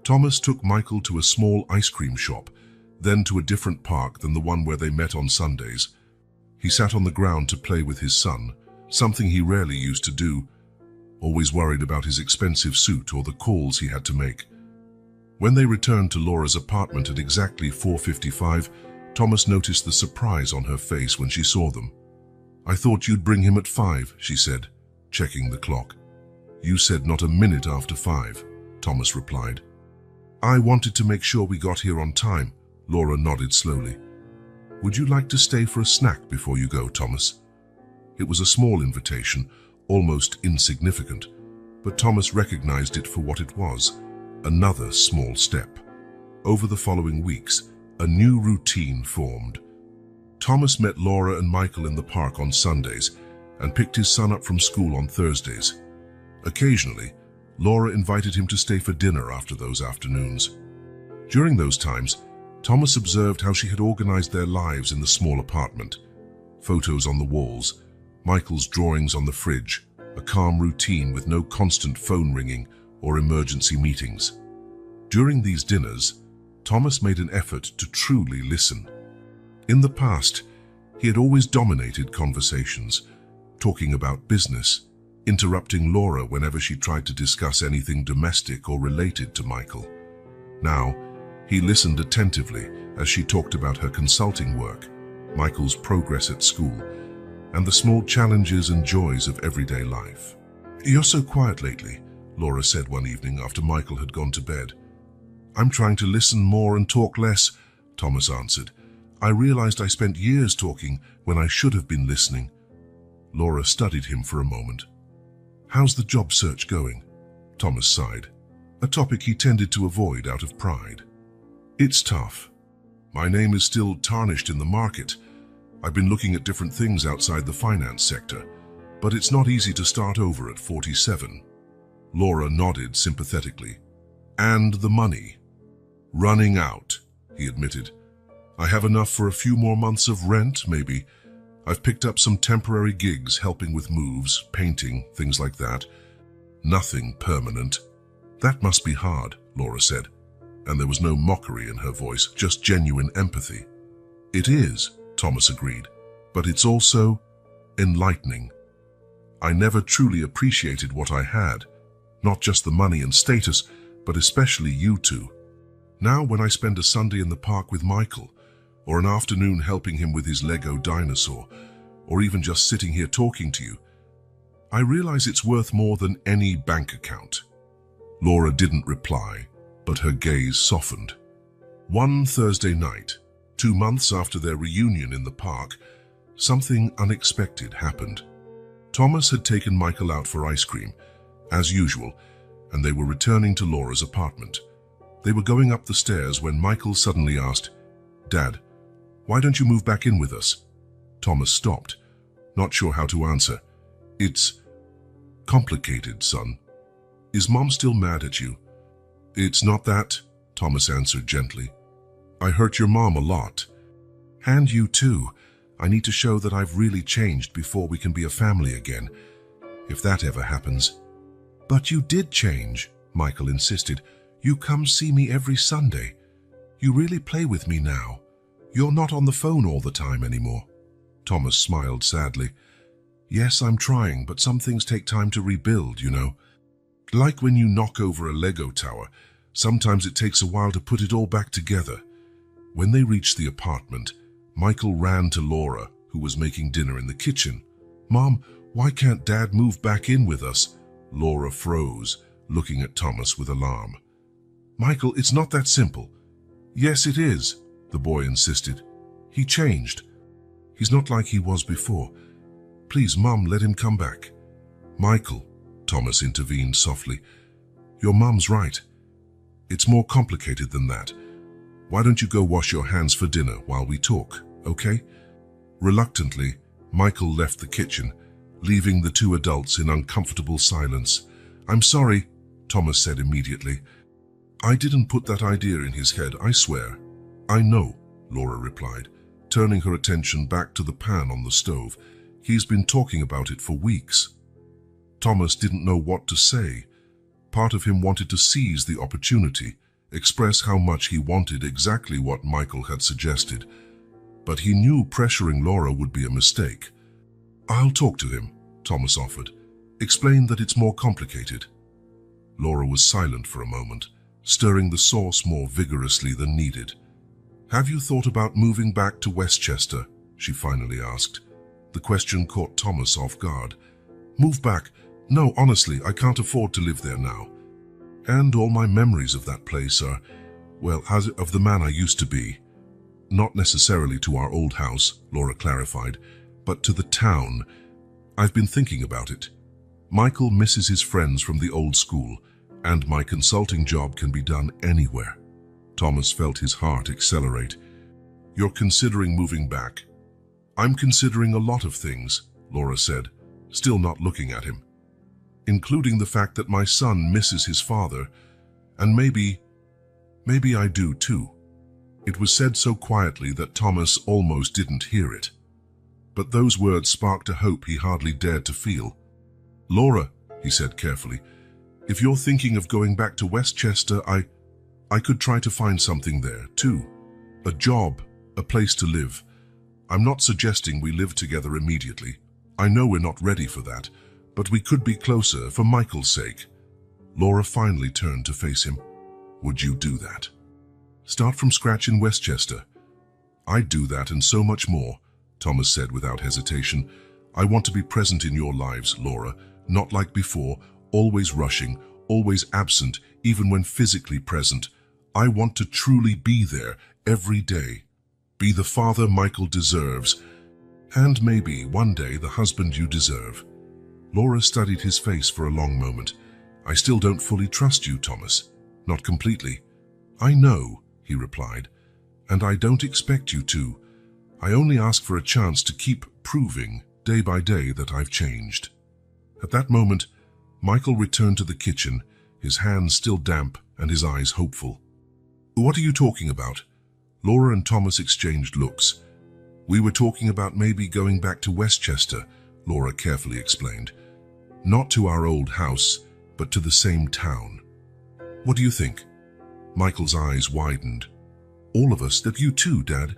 Speaker 1: Thomas took Michael to a small ice cream shop, then to a different park than the one where they met on Sundays. He sat on the ground to play with his son, something he rarely used to do, always worried about his expensive suit or the calls he had to make. When they returned to Laura's apartment at exactly 4:55, Thomas noticed the surprise on her face when she saw them. "I thought you'd bring him at 5, she said, checking the clock. "You said not a minute after 5, Thomas replied. "I wanted to make sure we got here on time," Laura nodded slowly. "Would you like to stay for a snack before you go, Thomas?" It was a small invitation, almost insignificant, but Thomas recognized it for what it was, another small step. Over the following weeks, a new routine formed. Thomas met Laura and Michael in the park on Sundays and picked his son up from school on Thursdays. Occasionally, Laura invited him to stay for dinner after those afternoons. During those times, Thomas observed how she had organized their lives in the small apartment. Photos on the walls, Michael's drawings on the fridge, a calm routine with no constant phone ringing or emergency meetings. During these dinners, Thomas made an effort to truly listen. In the past, he had always dominated conversations, talking about business, interrupting Laura whenever she tried to discuss anything domestic or related to Michael. Now, he listened attentively as she talked about her consulting work, Michael's progress at school, and the small challenges and joys of everyday life. "You're so quiet lately," Laura said one evening after Michael had gone to bed. "I'm trying to listen more and talk less," Thomas answered. "I realized I spent years talking when I should have been listening." Laura studied him for a moment. "How's the job search going?" Thomas sighed, a topic he tended to avoid out of pride. "It's tough. My name is still tarnished in the market. I've been looking at different things outside the finance sector, but it's not easy to start over at 47. Laura nodded sympathetically. And the money? Running out, he admitted. I have enough for a few more months of rent, maybe. I've picked up some temporary gigs helping with moves, painting, things like that. Nothing permanent. That must be hard, Laura said, and there was no mockery in her voice, just genuine empathy. It is, Thomas agreed, but it's also enlightening. I never truly appreciated what I had, not just the money and status, but especially you two. Now when I spend a Sunday in the park with Michael, or an afternoon helping him with his Lego dinosaur, or even just sitting here talking to you, I realize it's worth more than any bank account. Laura didn't reply, but her gaze softened. One Thursday night, 2 months after their reunion in the park, something unexpected happened. Thomas had taken Michael out for ice cream, as usual, and they were returning to Laura's apartment. They were going up the stairs when Michael suddenly asked, "Dad, why don't you move back in with us?" Thomas stopped, not sure how to answer. "It's complicated, son. Is Mom still mad at you?" "It's not that," Thomas answered gently. "I hurt your mom a lot. And you too. I need to show that I've really changed before we can be a family again, if that ever happens." "But you did change," Michael insisted. "You come see me every Sunday. You really play with me now. You're not on the phone all the time anymore." Thomas smiled sadly. "Yes, I'm trying, but some things take time to rebuild, you know. Like when you knock over a Lego tower, sometimes it takes a while to put it all back together." When they reached the apartment, Michael ran to Laura, who was making dinner in the kitchen. "Mom, why can't Dad move back in with us?" Laura froze, looking at Thomas with alarm. "Michael, it's not that simple." "Yes, it is," the boy insisted. "He changed. He's not like he was before. Please, Mom, let him come back." "Michael," Thomas intervened softly, "your Mom's right. It's more complicated than that. Why don't you go wash your hands for dinner while we talk, okay?" Reluctantly, Michael left the kitchen, leaving the two adults in uncomfortable silence. "I'm sorry," Thomas said immediately. "I didn't put that idea in his head, I swear." "I know," Laura replied, turning her attention back to the pan on the stove. "He's been talking about it for weeks." Thomas didn't know what to say. Part of him wanted to seize the opportunity, express how much he wanted exactly what Michael had suggested. But he knew pressuring Laura would be a mistake. "I'll talk to him," Thomas offered. "Explain that it's more complicated." Laura was silent for a moment, stirring the sauce more vigorously than needed. "Have you thought about moving back to Westchester?" she finally asked. The question caught Thomas off guard. "Move back? No, honestly, I can't afford to live there now. And all my memories of that place are, well, of the man I used to be. Not necessarily to our old house," Laura clarified, "but to the town. I've been thinking about it. Michael misses his friends from the old school, and my consulting job can be done anywhere." Thomas felt his heart accelerate. "You're considering moving back?" "I'm considering a lot of things," Laura said, still not looking at him. "Including the fact that my son misses his father, and maybe I do too." It was said so quietly that Thomas almost didn't hear it. But those words sparked a hope he hardly dared to feel. "Laura," he said carefully, "if you're thinking of going back to Westchester, I could try to find something there too. A job, a place to live. I'm not suggesting we live together immediately. I know we're not ready for that, but we could be closer for Michael's sake." Laura finally turned to face him. "Would you do that? Start from scratch in Westchester?" "I'd do that and so much more," Thomas said without hesitation. "I want to be present in your lives, Laura, not like before, always rushing, always absent, even when physically present. I want to truly be there every day. Be the father Michael deserves, and maybe one day the husband you deserve." Laura studied his face for a long moment. "I still don't fully trust you, Thomas. Not completely." "I know," he replied, "and I don't expect you to. I only ask for a chance to keep proving day by day that I've changed." At that moment, Michael returned to the kitchen, his hands still damp and his eyes hopeful. "What are you talking about?" Laura and Thomas exchanged looks. "We were talking about maybe going back to Westchester," Laura carefully explained. "Not to our old house, but to the same town. What do you think?" Michael's eyes widened. "All of us, that you too, Dad?"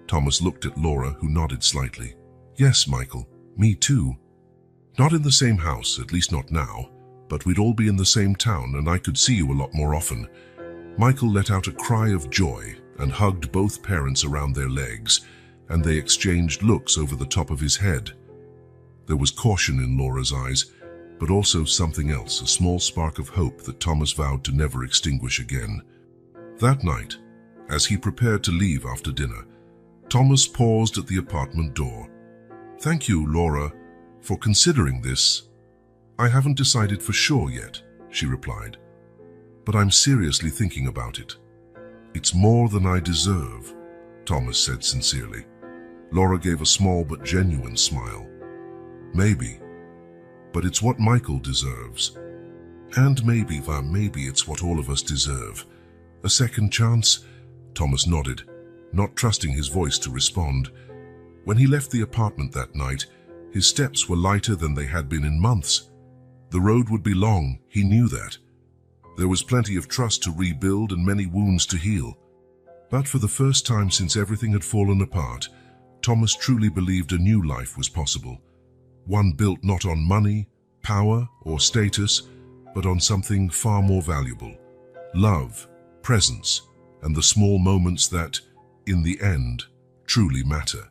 Speaker 1: Thomas looked at Laura, who nodded slightly. "Yes, Michael, me too. Not in the same house, at least not now, but we'd all be in the same town and I could see you a lot more often." Michael let out a cry of joy and hugged both parents around their legs, and they exchanged looks over the top of his head. There was caution in Laura's eyes, but also something else, a small spark of hope that Thomas vowed to never extinguish again. That night, as he prepared to leave after dinner, Thomas paused at the apartment door. "Thank you, Laura, for considering this." "I haven't decided for sure yet," she replied, "but I'm seriously thinking about it." "It's more than I deserve," Thomas said sincerely. Laura gave a small but genuine smile. "Maybe, but it's what Michael deserves. And maybe it's what all of us deserve. A second chance?" Thomas nodded, not trusting his voice to respond. When he left the apartment that night, his steps were lighter than they had been in months. The road would be long, he knew that. There was plenty of trust to rebuild and many wounds to heal. But for the first time since everything had fallen apart, Thomas truly believed a new life was possible. One built not on money, power, or status, but on something far more valuable: love, presence, and the small moments that, in the end, truly matter.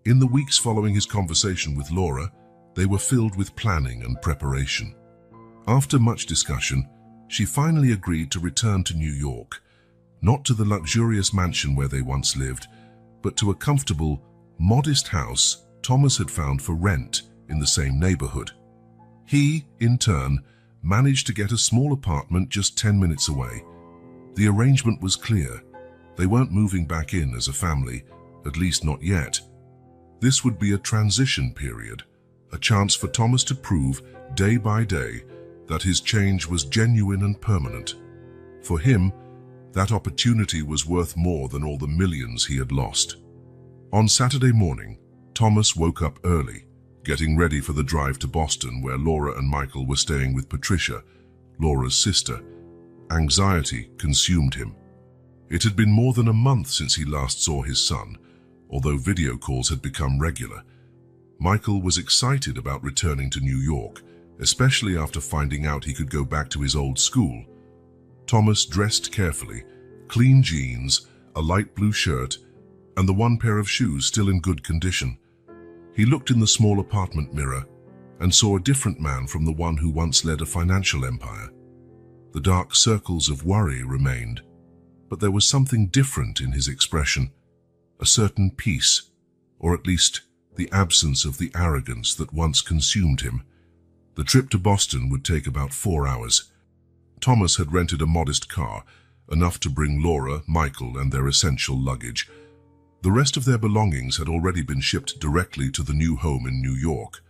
Speaker 1: In the weeks following his conversation with Laura, they were filled with planning and preparation. After much discussion, she finally agreed to return to New York, not to the luxurious mansion where they once lived, but to a comfortable, modest house Thomas had found for rent in the same neighborhood. He, in turn, managed to get a small apartment just 10 minutes away. The arrangement was clear. They weren't moving back in as a family, at least not yet. This would be a transition period, a chance for Thomas to prove, day by day, that his change was genuine and permanent. For him, that opportunity was worth more than all the millions he had lost. On Saturday morning, Thomas woke up early, getting ready for the drive to Boston, where Laura and Michael were staying with Patricia, Laura's sister. Anxiety consumed him. It had been more than a month since he last saw his son, although video calls had become regular. Michael was excited about returning to New York, especially after finding out he could go back to his old school. Thomas dressed carefully, clean jeans, a light blue shirt, and the one pair of shoes still in good condition. He looked in the small apartment mirror and saw a different man from the one who once led a financial empire. The dark circles of worry remained, but there was something different in his expression, a certain peace, or at least the absence of the arrogance that once consumed him. The trip to Boston would take about 4 hours. Thomas had rented a modest car, enough to bring Laura, Michael, and their essential luggage. The rest of their belongings had already been shipped directly to the new home in New York.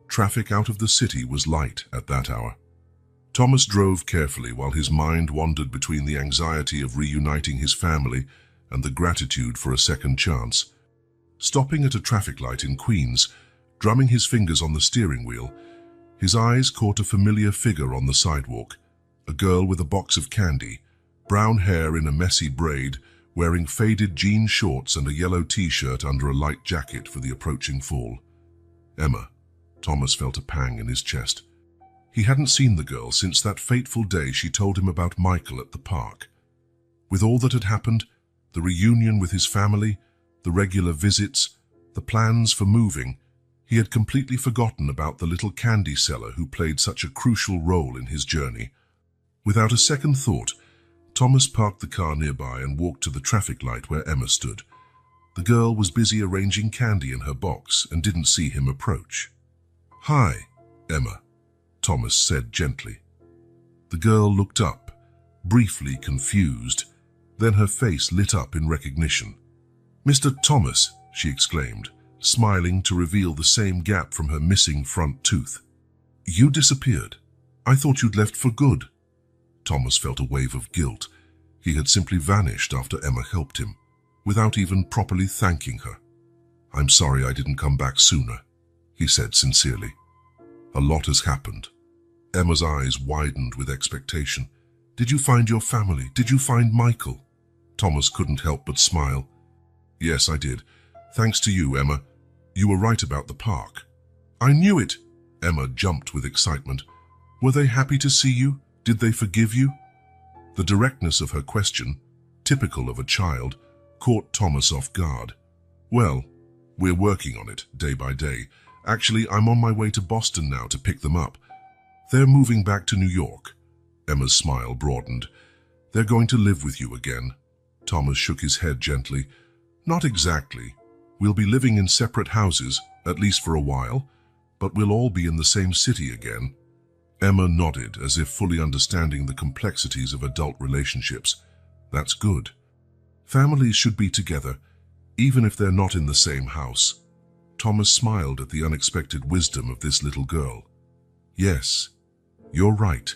Speaker 1: Traffic out of the city was light at that hour. Thomas drove carefully while his mind wandered between the anxiety of reuniting his family and the gratitude for a second chance. Stopping at a traffic light in Queens, drumming his fingers on the steering wheel, his eyes caught a familiar figure on the sidewalk, a girl with a box of candy, brown hair in a messy braid, wearing faded jean shorts and a yellow t-shirt under a light jacket for the approaching fall. Emma. Thomas felt a pang in his chest. He hadn't seen the girl since that fateful day she told him about Michael at the park. With all that had happened, the reunion with his family, the regular visits, the plans for moving, he had completely forgotten about the little candy seller who played such a crucial role in his journey. Without a second thought, Thomas parked the car nearby and walked to the traffic light where Emma stood. The girl was busy arranging candy in her box and didn't see him approach. "Hi, Emma," Thomas said gently. The girl looked up, briefly confused, then her face lit up in recognition. "Mr. Thomas," she exclaimed, smiling to reveal the same gap from her missing front tooth. You disappeared. I thought you'd left for good. Thomas felt a wave of guilt. He had simply vanished after Emma helped him, without even properly thanking her. I'm sorry I didn't come back sooner, he said sincerely. A lot has happened. Emma's eyes widened with expectation. Did you find your family? Did you find Michael? Thomas couldn't help but smile. Yes, I did. Thanks to you, Emma. You were right about the park. I knew it. Emma jumped with excitement. Were they happy to see you? Did they forgive you? The directness of her question, typical of a child, caught Thomas off guard. Well, we're working on it, day by day. Actually, I'm on my way to Boston now to pick them up. They're moving back to New York. Emma's smile broadened. They're going to live with you again. Thomas shook his head gently. Not exactly. We'll be living in separate houses, at least for a while, but we'll all be in the same city again. Emma nodded, as if fully understanding the complexities of adult relationships. That's good. Families should be together, even if they're not in the same house. Thomas smiled at the unexpected wisdom of this little girl. Yes, you're right.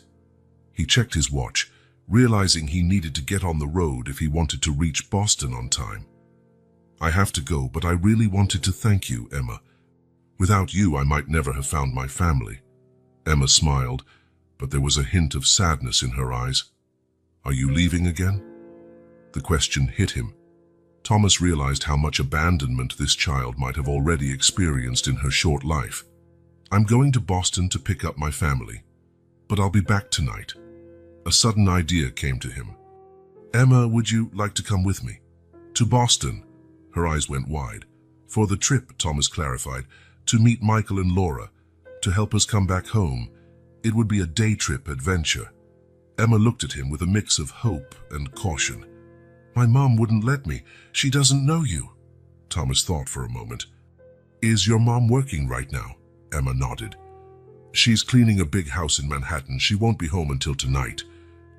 Speaker 1: He checked his watch, realizing he needed to get on the road if he wanted to reach Boston on time. I have to go, but I really wanted to thank you, Emma. Without you, I might never have found my family. Emma smiled, but there was a hint of sadness in her eyes. Are you leaving again? The question hit him. Thomas realized how much abandonment this child might have already experienced in her short life. I'm going to Boston to pick up my family, but I'll be back tonight. A sudden idea came to him. Emma, would you like to come with me? To Boston? Her eyes went wide. For the trip, Thomas clarified, to meet Michael and Laura, to help us come back home. It would be a day trip adventure. Emma looked at him with a mix of hope and caution. My mom wouldn't let me. She doesn't know you. Thomas thought for a moment. Is your mom working right now? Emma nodded. She's cleaning a big house in Manhattan. She won't be home until tonight.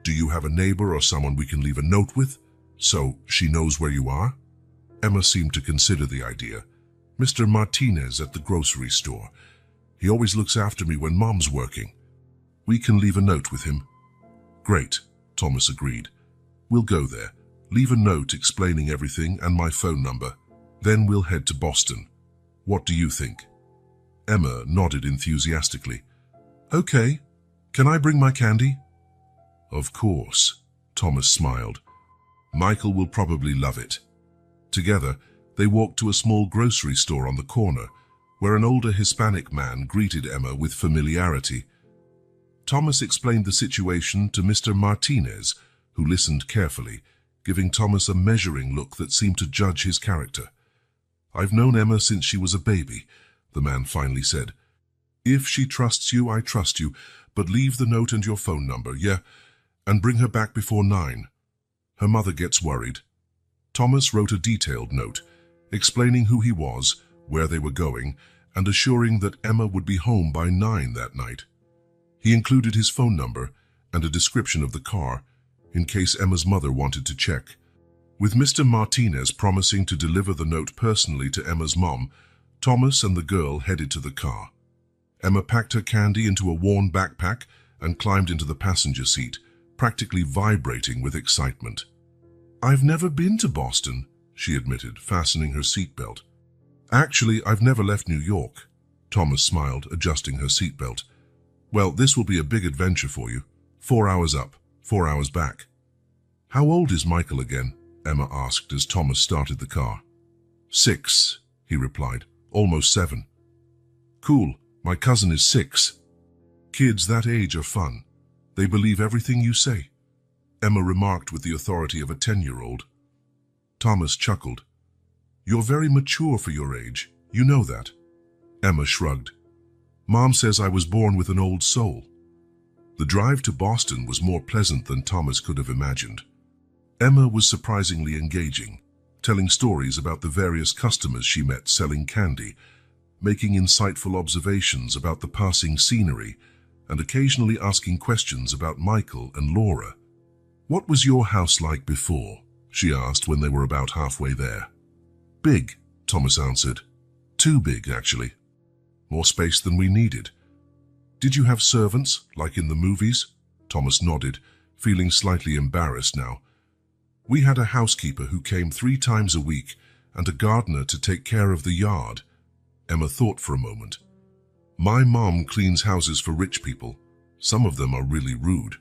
Speaker 1: Do you have a neighbor or someone we can leave a note with, so she knows where you are? Emma seemed to consider the idea. Mr. Martinez at the grocery store. He always looks after me when Mom's working. We can leave a note with him. Great, Thomas agreed. We'll go there. Leave a note explaining everything and my phone number. Then we'll head to Boston. What do you think? Emma nodded enthusiastically. Okay. Can I bring my candy? Of course, Thomas smiled. Michael will probably love it. Together, they walked to a small grocery store on the corner, where an older Hispanic man greeted Emma with familiarity. Thomas explained the situation to Mr. Martinez, who listened carefully, giving Thomas a measuring look that seemed to judge his character. I've known Emma since she was a baby, the man finally said. If she trusts you, I trust you, but leave the note and your phone number, yeah? And bring her back before 9. Her mother gets worried. Thomas wrote a detailed note, explaining who he was, where they were going, and assuring that Emma would be home by 9 that night. He included his phone number and a description of the car, in case Emma's mother wanted to check. With Mr. Martinez promising to deliver the note personally to Emma's mom, Thomas and the girl headed to the car. Emma packed her candy into a worn backpack and climbed into the passenger seat, practically vibrating with excitement. I've never been to Boston, she admitted, fastening her seatbelt. Actually, I've never left New York. Thomas smiled, adjusting her seatbelt. Well, this will be a big adventure for you. 4 hours up, 4 hours back. How old is Michael again? Emma asked as Thomas started the car. 6, he replied. Almost 7. Cool, my cousin is 6. Kids that age are fun. They believe everything you say, Emma remarked with the authority of a 10-year-old. Thomas chuckled. You're very mature for your age. You know that. Emma shrugged. Mom says I was born with an old soul. The drive to Boston was more pleasant than Thomas could have imagined. Emma was surprisingly engaging, telling stories about the various customers she met selling candy, making insightful observations about the passing scenery, and occasionally asking questions about Michael and Laura. What was your house like before? She asked when they were about halfway there. Big, Thomas answered. Too big, actually. More space than we needed. Did you have servants, like in the movies? Thomas nodded, feeling slightly embarrassed now. We had a housekeeper who came 3 times a week and a gardener to take care of the yard. Emma thought for a moment. My mom cleans houses for rich people. Some of them are really rude.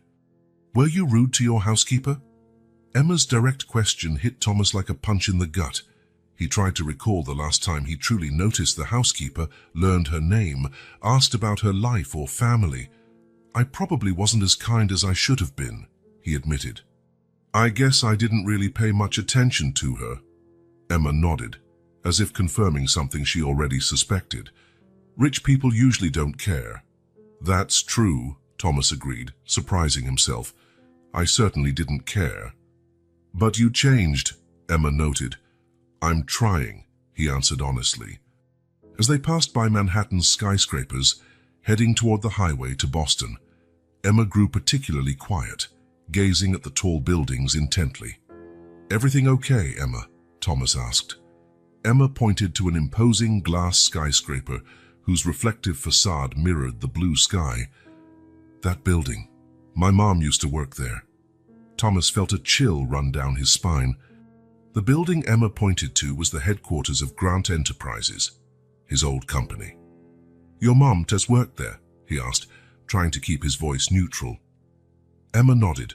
Speaker 1: Were you rude to your housekeeper? Emma's direct question hit Thomas like a punch in the gut. He tried to recall the last time he truly noticed the housekeeper, learned her name, asked about her life or family. I probably wasn't as kind as I should have been, he admitted. I guess I didn't really pay much attention to her. Emma nodded, as if confirming something she already suspected. Rich people usually don't care. That's true, Thomas agreed, surprising himself. I certainly didn't care. But you changed, Emma noted. I'm trying, he answered honestly. As they passed by Manhattan's skyscrapers, heading toward the highway to Boston, Emma grew particularly quiet, gazing at the tall buildings intently. Everything okay, Emma? Thomas asked. Emma pointed to an imposing glass skyscraper whose reflective facade mirrored the blue sky. That building. My mom used to work there. Thomas felt a chill run down his spine. The building Emma pointed to was the headquarters of Grant Enterprises, his old company. Your mom does work there? He asked, trying to keep his voice neutral. Emma nodded,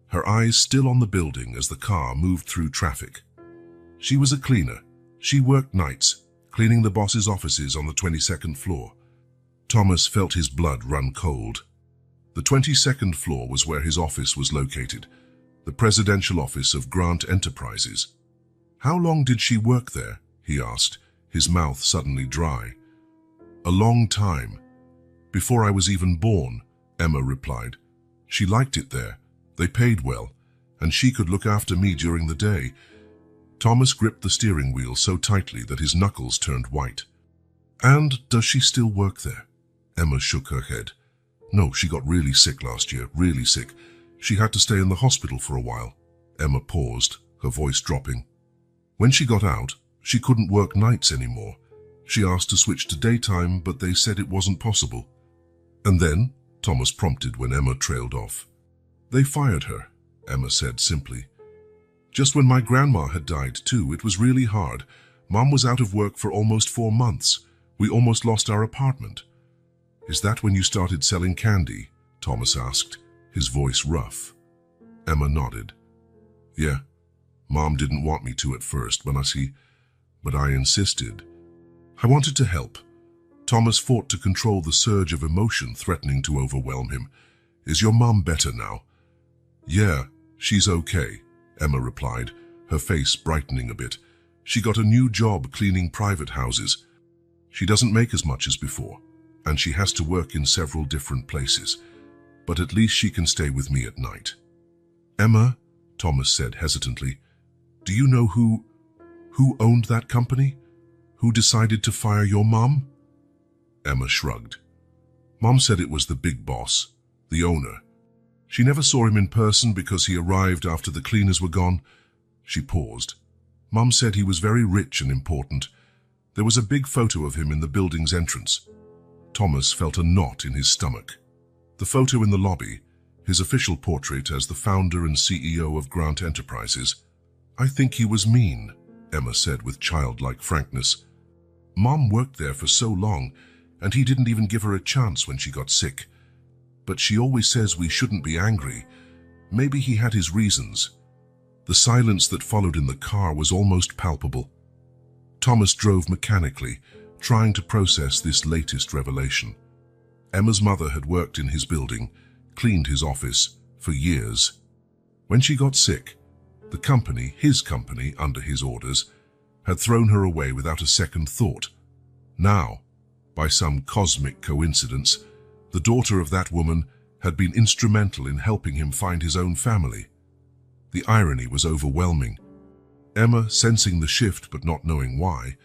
Speaker 1: her eyes still on the building as the car moved through traffic. She was a cleaner. She worked nights, cleaning the boss's offices on the 22nd floor. Thomas felt his blood run cold. The 22nd floor was where his office was located, the presidential office of Grant Enterprises. How long did she work there? He asked, his mouth suddenly dry. A long time. Before I was even born, Emma replied. She liked it there. They paid well, and she could look after me during the day. Thomas gripped the steering wheel so tightly that his knuckles turned white. And does she still work there? Emma shook her head. No, she got really sick last year, really sick. She had to stay in the hospital for a while. Emma paused, her voice dropping. When she got out, she couldn't work nights anymore. She asked to switch to daytime, but they said it wasn't possible. And then, Thomas prompted when Emma trailed off. They fired her, Emma said simply. Just when my grandma had died too, it was really hard. Mom was out of work for almost 4 months. We almost lost our apartment. Is that when you started selling candy? Thomas asked, his voice rough. Emma nodded. Yeah, Mom didn't want me to at first, but I insisted. I wanted to help. Thomas fought to control the surge of emotion threatening to overwhelm him. Is your mom better now? Yeah, she's okay, Emma replied, her face brightening a bit. She got a new job cleaning private houses. She doesn't make as much as before, and she has to work in several different places. But at least she can stay with me at night. Emma, Thomas said hesitantly, do you know who owned that company? Who decided to fire your mom? Emma shrugged. Mom said it was the big boss, the owner. She never saw him in person because he arrived after the cleaners were gone. She paused. Mom said he was very rich and important. There was a big photo of him in the building's entrance. Thomas felt a knot in his stomach. The photo in the lobby, his official portrait as the founder and CEO of Grant Enterprises. I think he was mean, Emma said with childlike frankness. Mom worked there for so long, and he didn't even give her a chance when she got sick. But she always says we shouldn't be angry. Maybe he had his reasons. The silence that followed in the car was almost palpable. Thomas drove mechanically, trying to process this latest revelation. Emma's mother had worked in his building, cleaned his office, for years. When she got sick, the company, his company, under his orders, had thrown her away without a second thought. Now, by some cosmic coincidence, the daughter of that woman had been instrumental in helping him find his own family. The irony was overwhelming. Emma, sensing the shift but not knowing why,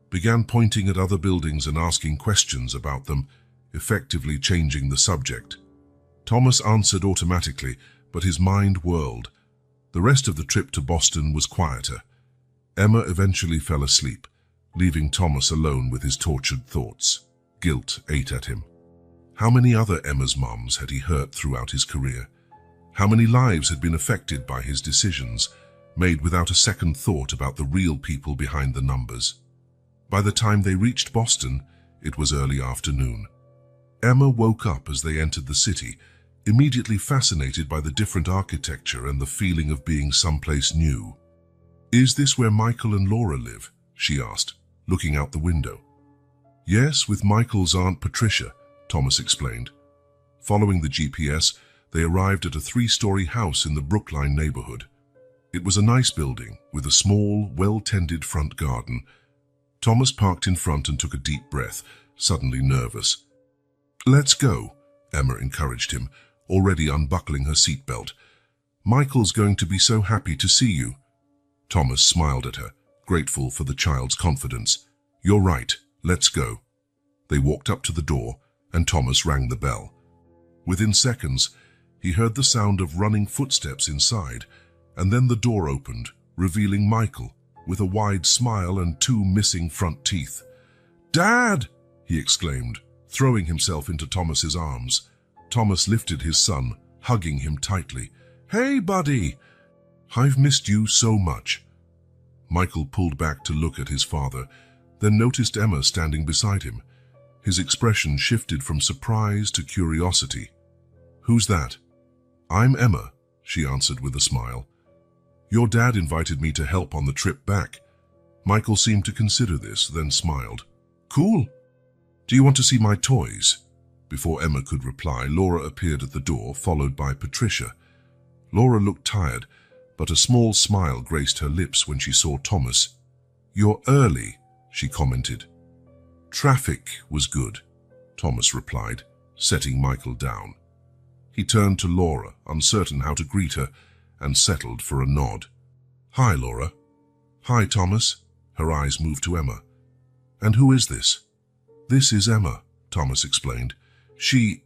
Speaker 1: began pointing at other buildings and asking questions about them, effectively changing the subject. Thomas answered automatically, but his mind whirled. The rest of the trip to Boston was quieter. Emma eventually fell asleep, leaving Thomas alone with his tortured thoughts. Guilt ate at him. How many other Emma's moms had he hurt throughout his career? How many lives had been affected by his decisions, made without a second thought about the real people behind the numbers? By the time they reached Boston, it was early afternoon. Emma woke up as they entered the city, immediately fascinated by the different architecture and the feeling of being someplace new. "Is this where Michael and Laura live?" she asked, looking out the window. "Yes, with Michael's Aunt Patricia," Thomas explained. Following the GPS, they arrived at a 3-story house in the Brookline neighborhood. It was a nice building with a small, well-tended front garden. Thomas parked in front and took a deep breath, suddenly nervous. "Let's go," Emma encouraged him, already unbuckling her seatbelt. "Michael's going to be so happy to see you." Thomas smiled at her, grateful for the child's confidence. "You're right, let's go." They walked up to the door, and Thomas rang the bell. Within seconds, he heard the sound of running footsteps inside, and then the door opened, revealing Michael, with a wide smile and 2 missing front teeth. "Dad!" he exclaimed, throwing himself into Thomas's arms. Thomas lifted his son, hugging him tightly. "Hey, buddy! I've missed you so much." Michael pulled back to look at his father, then noticed Emma standing beside him. His expression shifted from surprise to curiosity. "Who's that?" "I'm Emma," she answered with a smile. "Your dad invited me to help on the trip back." Michael seemed to consider this, then smiled. "Cool. Do you want to see my toys?" Before Emma could reply, Laura appeared at the door, followed by Patricia. Laura looked tired, but a small smile graced her lips when she saw Thomas. "You're early," she commented. "Traffic was good," Thomas replied, setting Michael down. He turned to Laura, uncertain how to greet her, and settled for a nod. "Hi, Laura." "Hi, Thomas." Her eyes moved to Emma. "And who is this?" "This is Emma," Thomas explained. She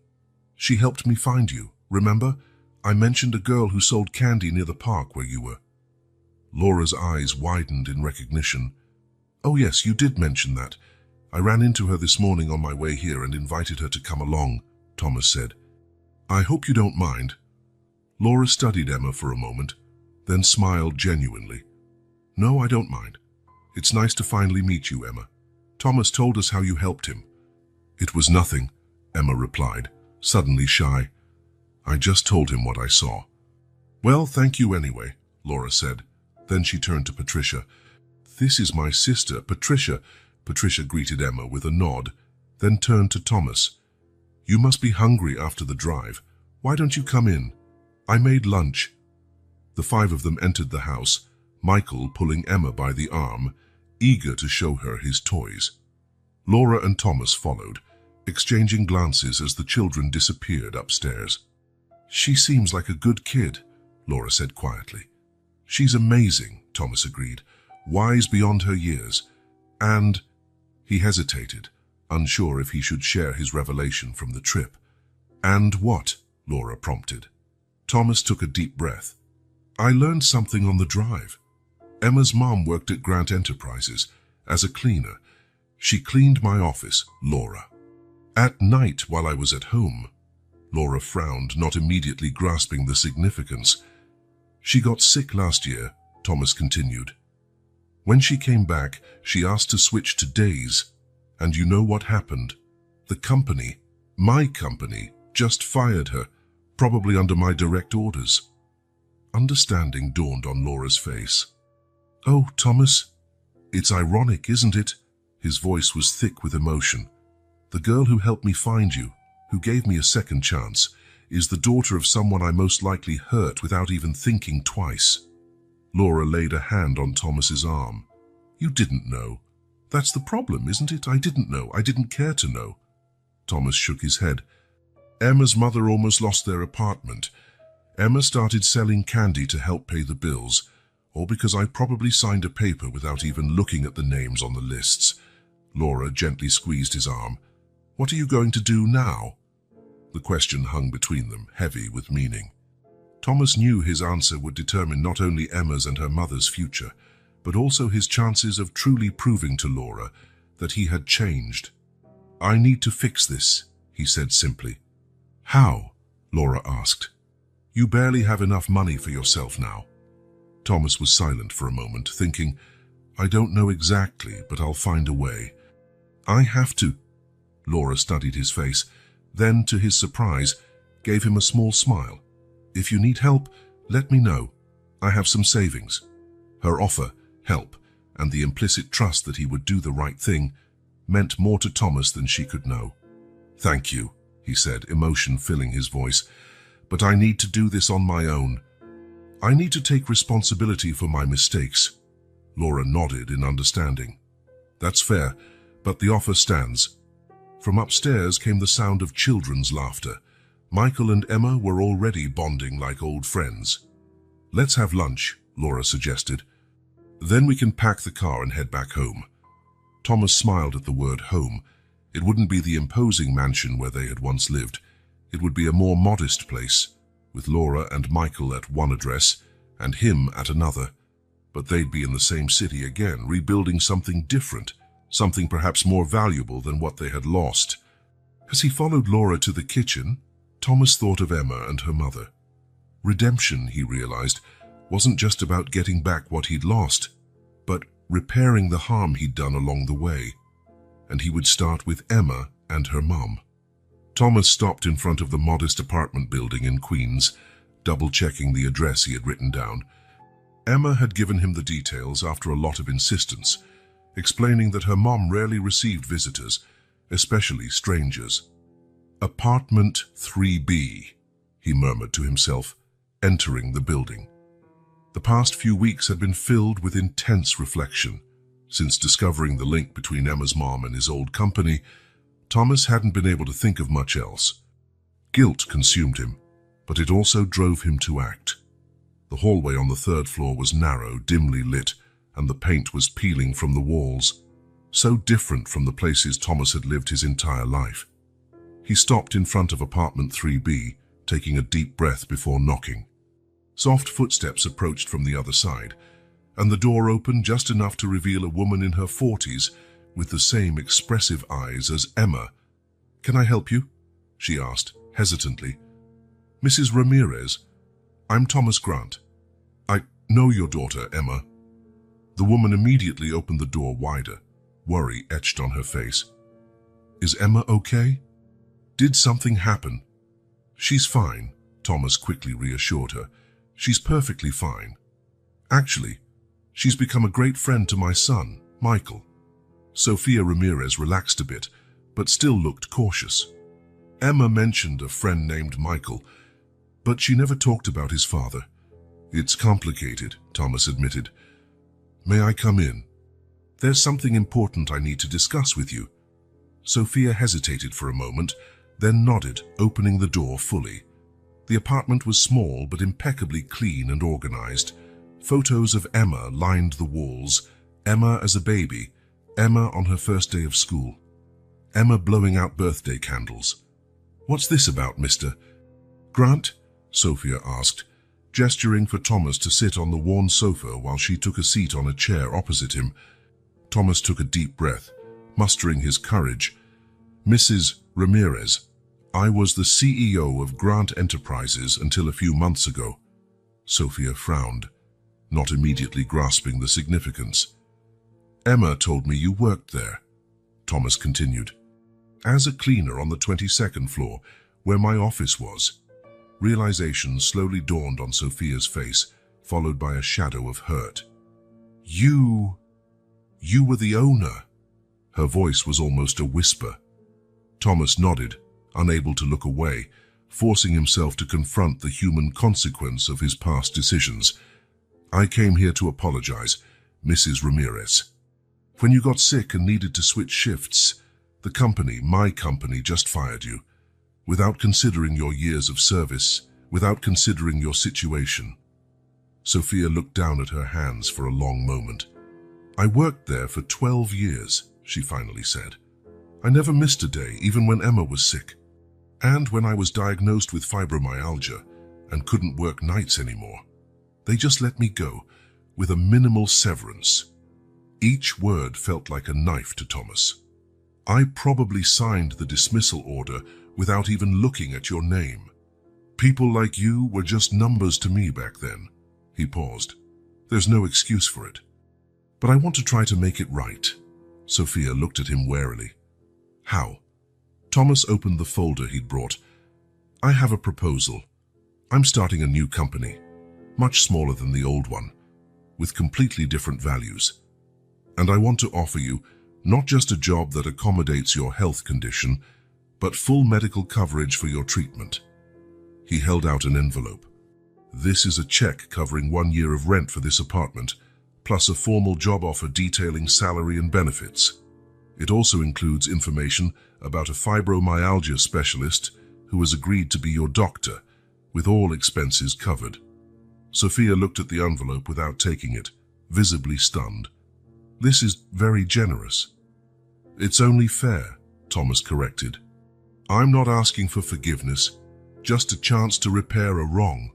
Speaker 1: helped me find you, remember? I mentioned a girl who sold candy near the park where you were." Laura's eyes widened in recognition. "Oh yes, you did mention that. I ran into her this morning on my way here and invited her to come along," Thomas said. "I hope you don't mind." Laura studied Emma for a moment, then smiled genuinely. "No, I don't mind. It's nice to finally meet you, Emma. Thomas told us how you helped him." "It was nothing," Emma replied, suddenly shy. "I just told him what I saw." "Well, thank you anyway," Laura said. Then she turned to Patricia. "This is my sister, Patricia." Patricia greeted Emma with a nod, then turned to Thomas. "You must be hungry after the drive. Why don't you come in? I made lunch." The 5 of them entered the house, Michael pulling Emma by the arm, eager to show her his toys. Laura and Thomas followed, exchanging glances as the children disappeared upstairs. "She seems like a good kid," Laura said quietly. "She's amazing," Thomas agreed, "wise beyond her years. And—" He hesitated, unsure if he should share his revelation from the trip. "And what?" Laura prompted. Thomas took a deep breath. "I learned something on the drive. Emma's mom worked at Grant Enterprises as a cleaner. She cleaned my office, Laura. At night while I was at home." Laura frowned, not immediately grasping the significance. "She got sick last year," Thomas continued. "When she came back, she asked to switch to days. And you know what happened? The company, my company, just fired her, probably under my direct orders." Understanding dawned on Laura's face. "Oh, Thomas, it's ironic, isn't it?" His voice was thick with emotion. "The girl who helped me find you, who gave me a second chance, is the daughter of someone I most likely hurt without even thinking twice." Laura laid a hand on Thomas's arm. "You didn't know. That's the problem, isn't it? I didn't know. I didn't care to know." Thomas shook his head. "Emma's mother almost lost their apartment. Emma started selling candy to help pay the bills, all because I probably signed a paper without even looking at the names on the lists." Laura gently squeezed his arm. "What are you going to do now?" The question hung between them, heavy with meaning. Thomas knew his answer would determine not only Emma's and her mother's future, but also his chances of truly proving to Laura that he had changed. "I need to fix this," he said simply. "How?" Laura asked. "You barely have enough money for yourself now." Thomas was silent for a moment, thinking, "I don't know exactly, but I'll find a way." "I have to." Laura studied his face, then, to his surprise, gave him a small smile. "If you need help, let me know. I have some savings." Her offer, help, and the implicit trust that he would do the right thing meant more to Thomas than she could know. "Thank you," he said, emotion filling his voice, "but I need to do this on my own. I need to take responsibility for my mistakes." Laura nodded in understanding. "That's fair, but the offer stands." From upstairs came the sound of children's laughter. Michael and Emma were already bonding like old friends. "Let's have lunch," Laura suggested. "Then we can pack the car and head back home." Thomas smiled at the word home. It wouldn't be the imposing mansion where they had once lived. It would be a more modest place, with Laura and Michael at one address and him at another. But they'd be in the same city again, rebuilding something different, something perhaps more valuable than what they had lost. As he followed Laura to the kitchen, Thomas thought of Emma and her mother. Redemption, he realized, wasn't just about getting back what he'd lost, but repairing the harm he'd done along the way. And he would start with Emma and her mum. Thomas stopped in front of the modest apartment building in Queens, double-checking the address he had written down. Emma had given him the details after a lot of insistence, explaining that her mom rarely received visitors, especially strangers. "Apartment 3B, he murmured to himself, entering the building. The past few weeks had been filled with intense reflection. Since discovering the link between Emma's mom and his old company, Thomas hadn't been able to think of much else. Guilt consumed him, but it also drove him to act. The hallway on the third floor was narrow, dimly lit, and the paint was peeling from the walls, so different from the places Thomas had lived his entire life. He stopped in front of apartment 3B, taking a deep breath before knocking. Soft footsteps approached from the other side, and the door opened just enough to reveal a woman in her 40s with the same expressive eyes as Emma. "Can I help you?" she asked, hesitantly. "Mrs. Ramirez, I'm Thomas Grant. I know your daughter, Emma." The woman immediately opened the door wider, worry etched on her face. "Is Emma okay? Did something happen?" "She's fine," Thomas quickly reassured her. "She's perfectly fine. Actually, she's become a great friend to my son, Michael." Sophia Ramirez relaxed a bit, but still looked cautious. Emma mentioned a friend named Michael, but she never talked about his father. "It's complicated," Thomas admitted. "May I come in? There's something important I need to discuss with you." Sophia hesitated for a moment, then nodded, opening the door fully. The apartment was small but impeccably clean and organized. Photos of Emma lined the walls. Emma as a baby, Emma on her first day of school, Emma blowing out birthday candles. "What's this about, Mr. Grant?" Sophia asked, gesturing for Thomas to sit on the worn sofa while she took a seat on a chair opposite him. Thomas took a deep breath, mustering his courage. "Mrs. Ramirez, I was the CEO of Grant Enterprises until a few months ago." Sophia frowned, not immediately grasping the significance. "Emma told me you worked there," Thomas continued. "As a cleaner on the 22nd floor, where my office was." Realization slowly dawned on Sophia's face, followed by a shadow of hurt. You were the owner." Her voice was almost a whisper. Thomas nodded, unable to look away, forcing himself to confront the human consequence of his past decisions. "I came here to apologize, Mrs. Ramirez. When you got sick and needed to switch shifts, the company, my company, just fired you, without considering your years of service, without considering your situation." Sophia looked down at her hands for a long moment. "I worked there for 12 years, she finally said. "I never missed a day, even when Emma was sick. And when I was diagnosed with fibromyalgia and couldn't work nights anymore. They just let me go, with a minimal severance. Each word felt like a knife to Thomas. I probably signed the dismissal order without even looking at your name. People like you were just numbers to me back then. He paused. There's no excuse for it. But I want to try to make it right. Sophia looked at him warily. How? Thomas opened the folder he'd brought. I have a proposal. I'm starting a new company, much smaller than the old one, with completely different values. And I want to offer you not just a job that accommodates your health condition, but full medical coverage for your treatment. He held out an envelope. This is a check covering 1 year of rent for this apartment, plus a formal job offer detailing salary and benefits. It also includes information about a fibromyalgia specialist who has agreed to be your doctor, with all expenses covered. Sophia looked at the envelope without taking it, visibly stunned. This is very generous. It's only fair, Thomas corrected. I'm not asking for forgiveness, just a chance to repair a wrong.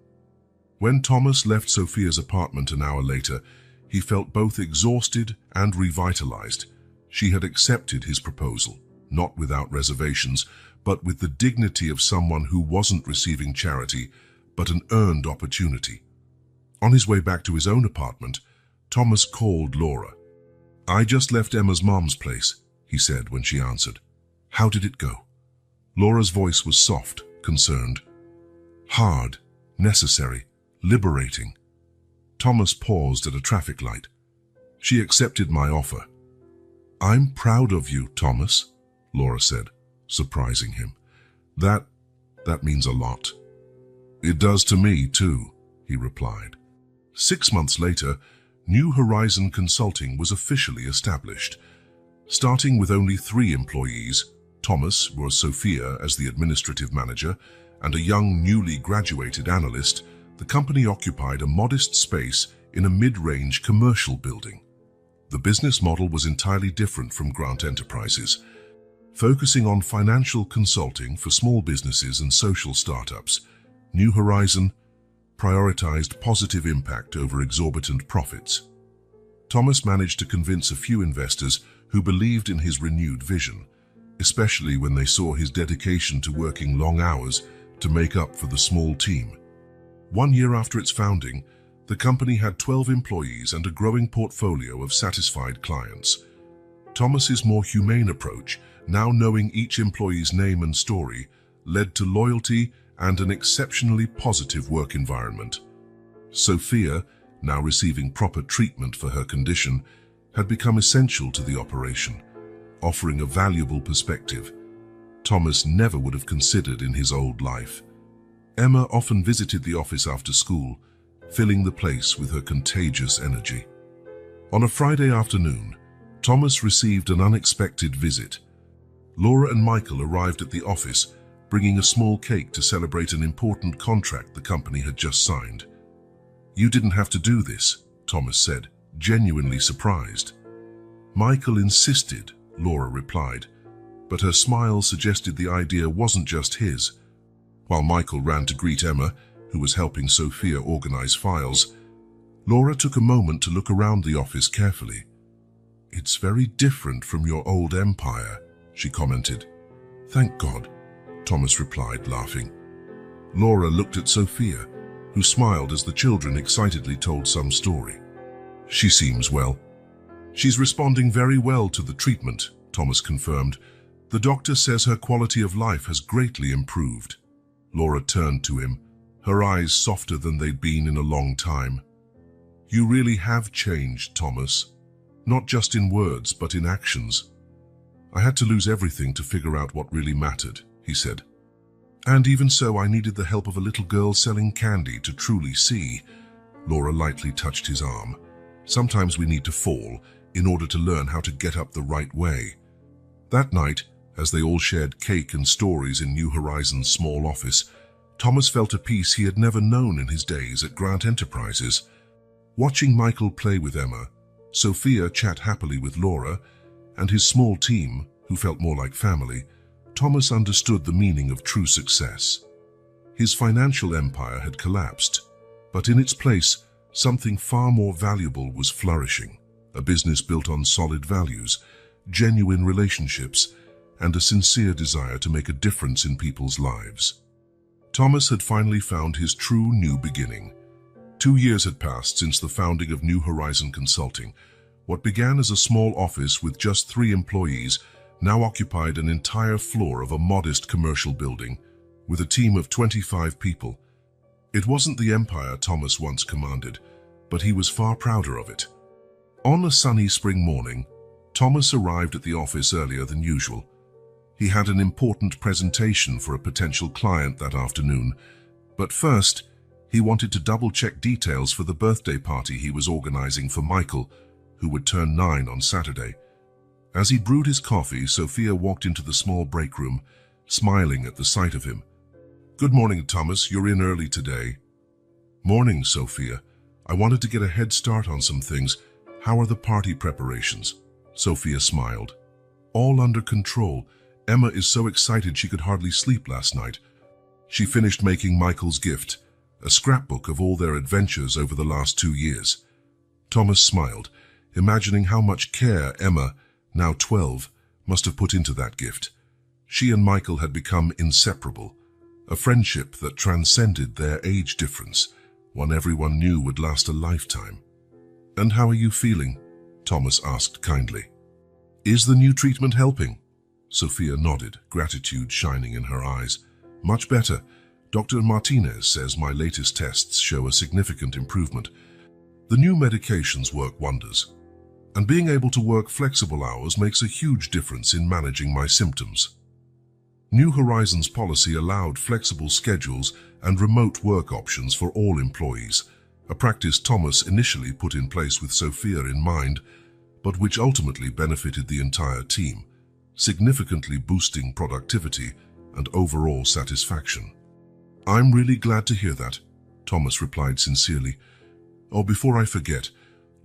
Speaker 1: When Thomas left Sophia's apartment an hour later, he felt both exhausted and revitalized. She had accepted his proposal, not without reservations, but with the dignity of someone who wasn't receiving charity, but an earned opportunity. On his way back to his own apartment, Thomas called Laura. I just left Emma's mom's place, he said when she answered. How did it go? Laura's voice was soft, concerned. Hard, necessary, liberating. Thomas paused at a traffic light. She accepted my offer. I'm proud of you, Thomas, Laura said, surprising him. That means a lot. It does to me, too, he replied. 6 months later, New Horizon Consulting was officially established. Starting with only 3 employees, Thomas or Sophia as the administrative manager, and a young newly graduated analyst, the company occupied a modest space in a mid-range commercial building. The business model was entirely different from Grant Enterprises, focusing on financial consulting for small businesses and social startups. New Horizon prioritized positive impact over exorbitant profits. Thomas managed to convince a few investors who believed in his renewed vision, especially when they saw his dedication to working long hours to make up for the small team. 1 year after its founding, the company had 12 employees and a growing portfolio of satisfied clients. Thomas's more humane approach, now knowing each employee's name and story, led to loyalty and an exceptionally positive work environment. Sophia, now receiving proper treatment for her condition, had become essential to the operation, offering a valuable perspective Thomas never would have considered in his old life. Emma often visited the office after school, filling the place with her contagious energy. On a Friday afternoon, Thomas received an unexpected visit. Laura and Michael arrived at the office, bringing a small cake to celebrate an important contract the company had just signed. You didn't have to do this, Thomas said, genuinely surprised. Michael insisted, Laura replied, but her smile suggested the idea wasn't just his. While Michael ran to greet Emma, who was helping Sophia organize files, Laura took a moment to look around the office carefully. It's very different from your old empire, she commented. Thank God, Thomas replied, laughing. Laura looked at Sophia, who smiled as the children excitedly told some story. She seems well. She's responding very well to the treatment, Thomas confirmed. The doctor says her quality of life has greatly improved. Laura turned to him, her eyes softer than they'd been in a long time. You really have changed, Thomas. Not just in words, but in actions. I had to lose everything to figure out what really mattered, he said. And even so, I needed the help of a little girl selling candy to truly see. Laura lightly touched his arm. Sometimes we need to fall in order to learn how to get up the right way. That night, as they all shared cake and stories in New Horizon's small office, Thomas felt a peace he had never known in his days at Grant Enterprises. Watching Michael play with Emma, Sophia chat happily with Laura, and his small team, who felt more like family, Thomas understood the meaning of true success. His financial empire had collapsed, but in its place, something far more valuable was flourishing, a business built on solid values, genuine relationships, and a sincere desire to make a difference in people's lives. Thomas had finally found his true new beginning. 2 years had passed since the founding of New Horizon Consulting. What began as a small office with just 3 employees now occupied an entire floor of a modest commercial building with a team of 25 people. It wasn't the empire Thomas once commanded, but he was far prouder of it. On a sunny spring morning, Thomas arrived at the office earlier than usual. He had an important presentation for a potential client that afternoon, but first, he wanted to double-check details for the birthday party he was organizing for Michael, who would turn 9 on Saturday. As he brewed his coffee, Sophia walked into the small break room, smiling at the sight of him. "Good morning, Thomas. You're in early today." "Morning, Sophia. I wanted to get a head start on some things. How are the party preparations?" Sophia smiled. "All under control. Emma is so excited she could hardly sleep last night. She finished making Michael's gift, a scrapbook of all their adventures over the last 2 years." Thomas smiled, imagining how much care Emma, now 12, must have put into that gift. She and Michael had become inseparable, a friendship that transcended their age difference, one everyone knew would last a lifetime. "And how are you feeling?" Thomas asked kindly. "Is the new treatment helping?" Sophia nodded, gratitude shining in her eyes. "Much better. Dr. Martinez says my latest tests show a significant improvement. The new medications work wonders. And being able to work flexible hours makes a huge difference in managing my symptoms." New Horizons policy allowed flexible schedules and remote work options for all employees, a practice Thomas initially put in place with Sophia in mind, but which ultimately benefited the entire team, significantly boosting productivity and overall satisfaction. "I'm really glad to hear that," Thomas replied sincerely. "Oh, before I forget,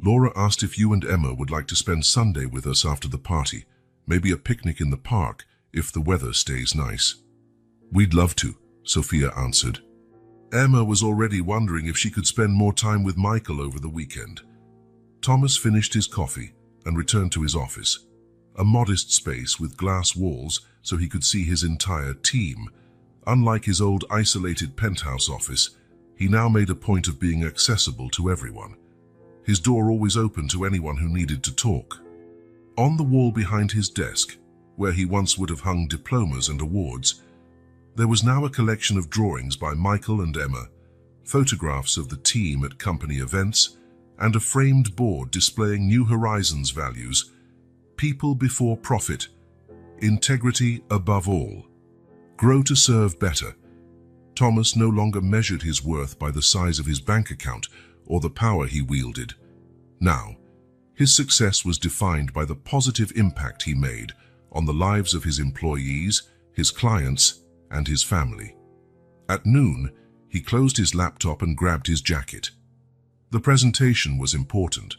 Speaker 1: Laura asked if you and Emma would like to spend Sunday with us after the party, maybe a picnic in the park if the weather stays nice." "We'd love to," Sophia answered. Emma was already wondering if she could spend more time with Michael over the weekend. Thomas finished his coffee and returned to his office, a modest space with glass walls so he could see his entire team. Unlike his old isolated penthouse office, he now made a point of being accessible to everyone. His door always open to anyone who needed to talk. On the wall behind his desk, where he once would have hung diplomas and awards, there was now a collection of drawings by Michael and Emma, photographs of the team at company events, and a framed board displaying New Horizons values: people before profit, integrity above all, grow to serve better. Thomas no longer measured his worth by the size of his bank account or the power he wielded. Now, his success was defined by the positive impact he made on the lives of his employees, his clients, and his family. At noon, he closed his laptop and grabbed his jacket. The presentation was important,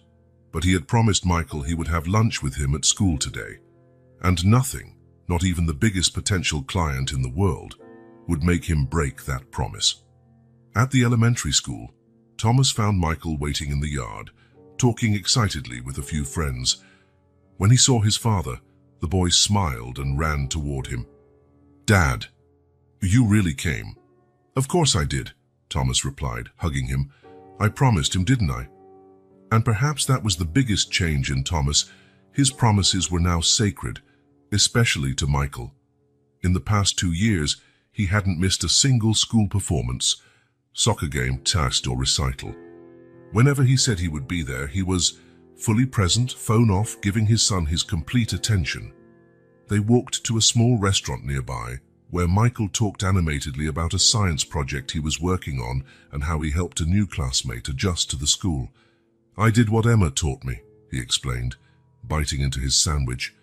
Speaker 1: but he had promised Michael he would have lunch with him at school today, and nothing, not even the biggest potential client in the world, would make him break that promise. At the elementary school, Thomas found Michael waiting in the yard, talking excitedly with a few friends. When he saw his father, the boy smiled and ran toward him. "Dad, you really came." "Of course I did," Thomas replied, hugging him. "I promised him, didn't I?" And perhaps that was the biggest change in Thomas. His promises were now sacred, especially to Michael. In the past 2 years, he hadn't missed a single school performance, soccer game, test, or recital. Whenever he said he would be there, he was fully present, phone off, giving his son his complete attention. They walked to a small restaurant nearby, where Michael talked animatedly about a science project he was working on and how he helped a new classmate adjust to the school. "I did what Emma taught me," he explained, biting into his sandwich.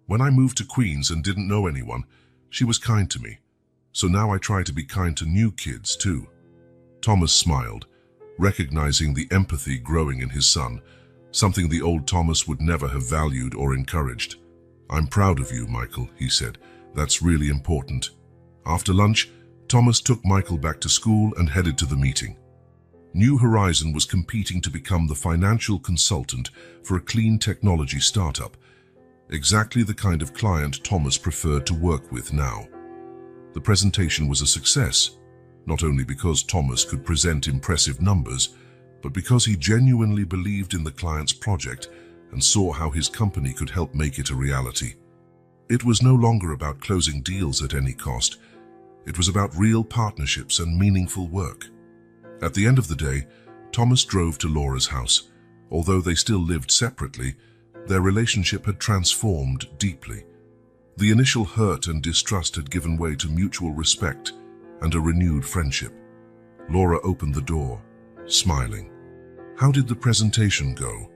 Speaker 1: "When I moved to Queens and didn't know anyone, she was kind to me. So now I try to be kind to new kids too." Thomas smiled, recognizing the empathy growing in his son, something the old Thomas would never have valued or encouraged. "I'm proud of you, Michael," he said. "That's really important." After lunch, Thomas took Michael back to school and headed to the meeting. New Horizon was competing to become the financial consultant for a clean technology startup, exactly the kind of client Thomas preferred to work with now. The presentation was a success, not only because Thomas could present impressive numbers, but because he genuinely believed in the client's project and saw how his company could help make it a reality. It was no longer about closing deals at any cost. It was about real partnerships and meaningful work. At the end of the day, Thomas drove to Laura's house. Although they still lived separately, their relationship had transformed deeply. The initial hurt and distrust had given way to mutual respect and a renewed friendship. Laura opened the door, smiling. "How did the presentation go?"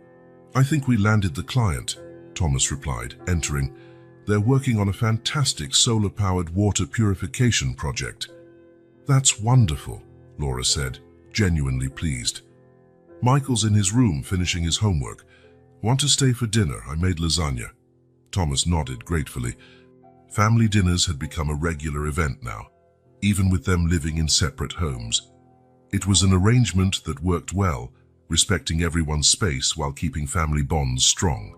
Speaker 1: "I think we landed the client," Thomas replied, entering. "They're working on a fantastic solar-powered water purification project." "That's wonderful," Laura said, genuinely pleased. "Michael's in his room finishing his homework. Want to stay for dinner? I made lasagna." Thomas nodded gratefully. Family dinners had become a regular event now, even with them living in separate homes. It was an arrangement that worked well, respecting everyone's space while keeping family bonds strong.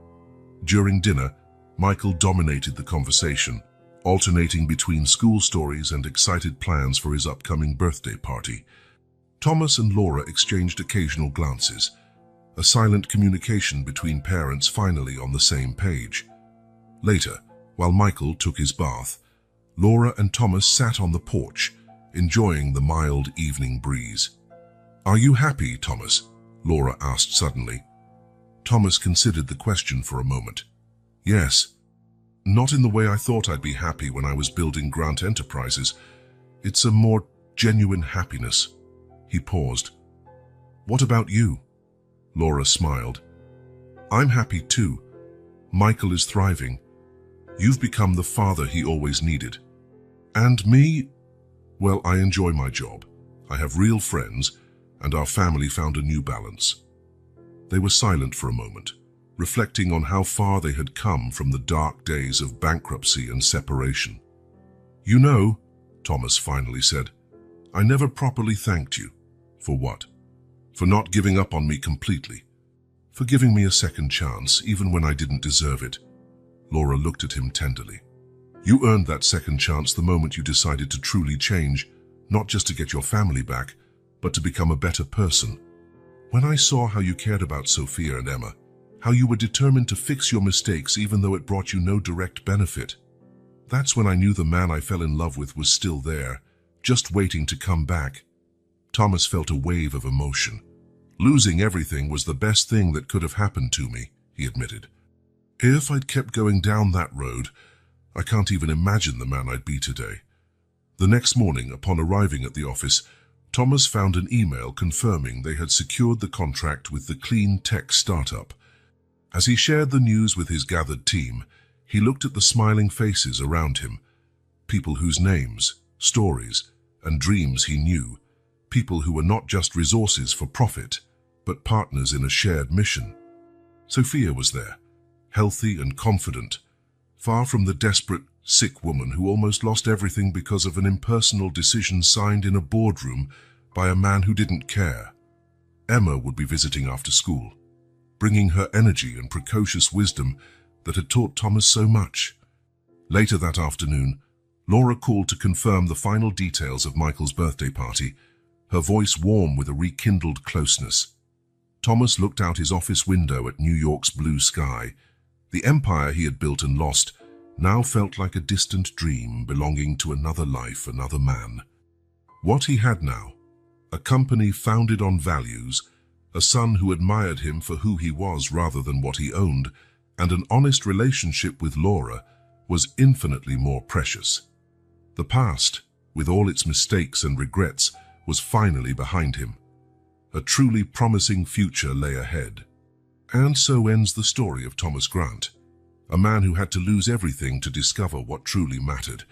Speaker 1: During dinner, Michael dominated the conversation, alternating between school stories and excited plans for his upcoming birthday party. Thomas and Laura exchanged occasional glances, a silent communication between parents finally on the same page. Later, while Michael took his bath, Laura and Thomas sat on the porch, enjoying the mild evening breeze. "Are you happy, Thomas?" Laura asked suddenly. Thomas considered the question for a moment. "Yes. Not in the way I thought I'd be happy when I was building Grant Enterprises. It's a more genuine happiness." He paused. "What about you?" Laura smiled. "I'm happy too. Michael is thriving. You've become the father he always needed. And me? Well, I enjoy my job. I have real friends, and our family found a new balance." They were silent for a moment, reflecting on how far they had come from the dark days of bankruptcy and separation. "You know," Thomas finally said, "I never properly thanked you." "For what?" "For not giving up on me completely. For giving me a second chance, even when I didn't deserve it." Laura looked at him tenderly. "You earned that second chance the moment you decided to truly change, not just to get your family back, but to become a better person. When I saw how you cared about Sophia and Emma, how you were determined to fix your mistakes even though it brought you no direct benefit, that's when I knew the man I fell in love with was still there, just waiting to come back." Thomas felt a wave of emotion. "Losing everything was the best thing that could have happened to me," he admitted. "If I'd kept going down that road, I can't even imagine the man I'd be today." The next morning, upon arriving at the office, Thomas found an email confirming they had secured the contract with the clean tech startup. As he shared the news with his gathered team, he looked at the smiling faces around him, people whose names, stories, and dreams he knew, people who were not just resources for profit, but partners in a shared mission. Sophia was there, healthy and confident, far from the desperate, sick woman who almost lost everything because of an impersonal decision signed in a boardroom by a man who didn't care. Emma would be visiting after school, bringing her energy and precocious wisdom that had taught Thomas so much. Later that afternoon, Laura called to confirm the final details of Michael's birthday party, her voice warm with a rekindled closeness. Thomas looked out his office window at New York's blue sky. The empire he had built and lost now felt like a distant dream belonging to another life, another man. What he had now, a company founded on values, a son who admired him for who he was rather than what he owned, and an honest relationship with Laura, was infinitely more precious. The past, with all its mistakes and regrets, was finally behind him. A truly promising future lay ahead. And so ends the story of Thomas Grant, a man who had to lose everything to discover what truly mattered.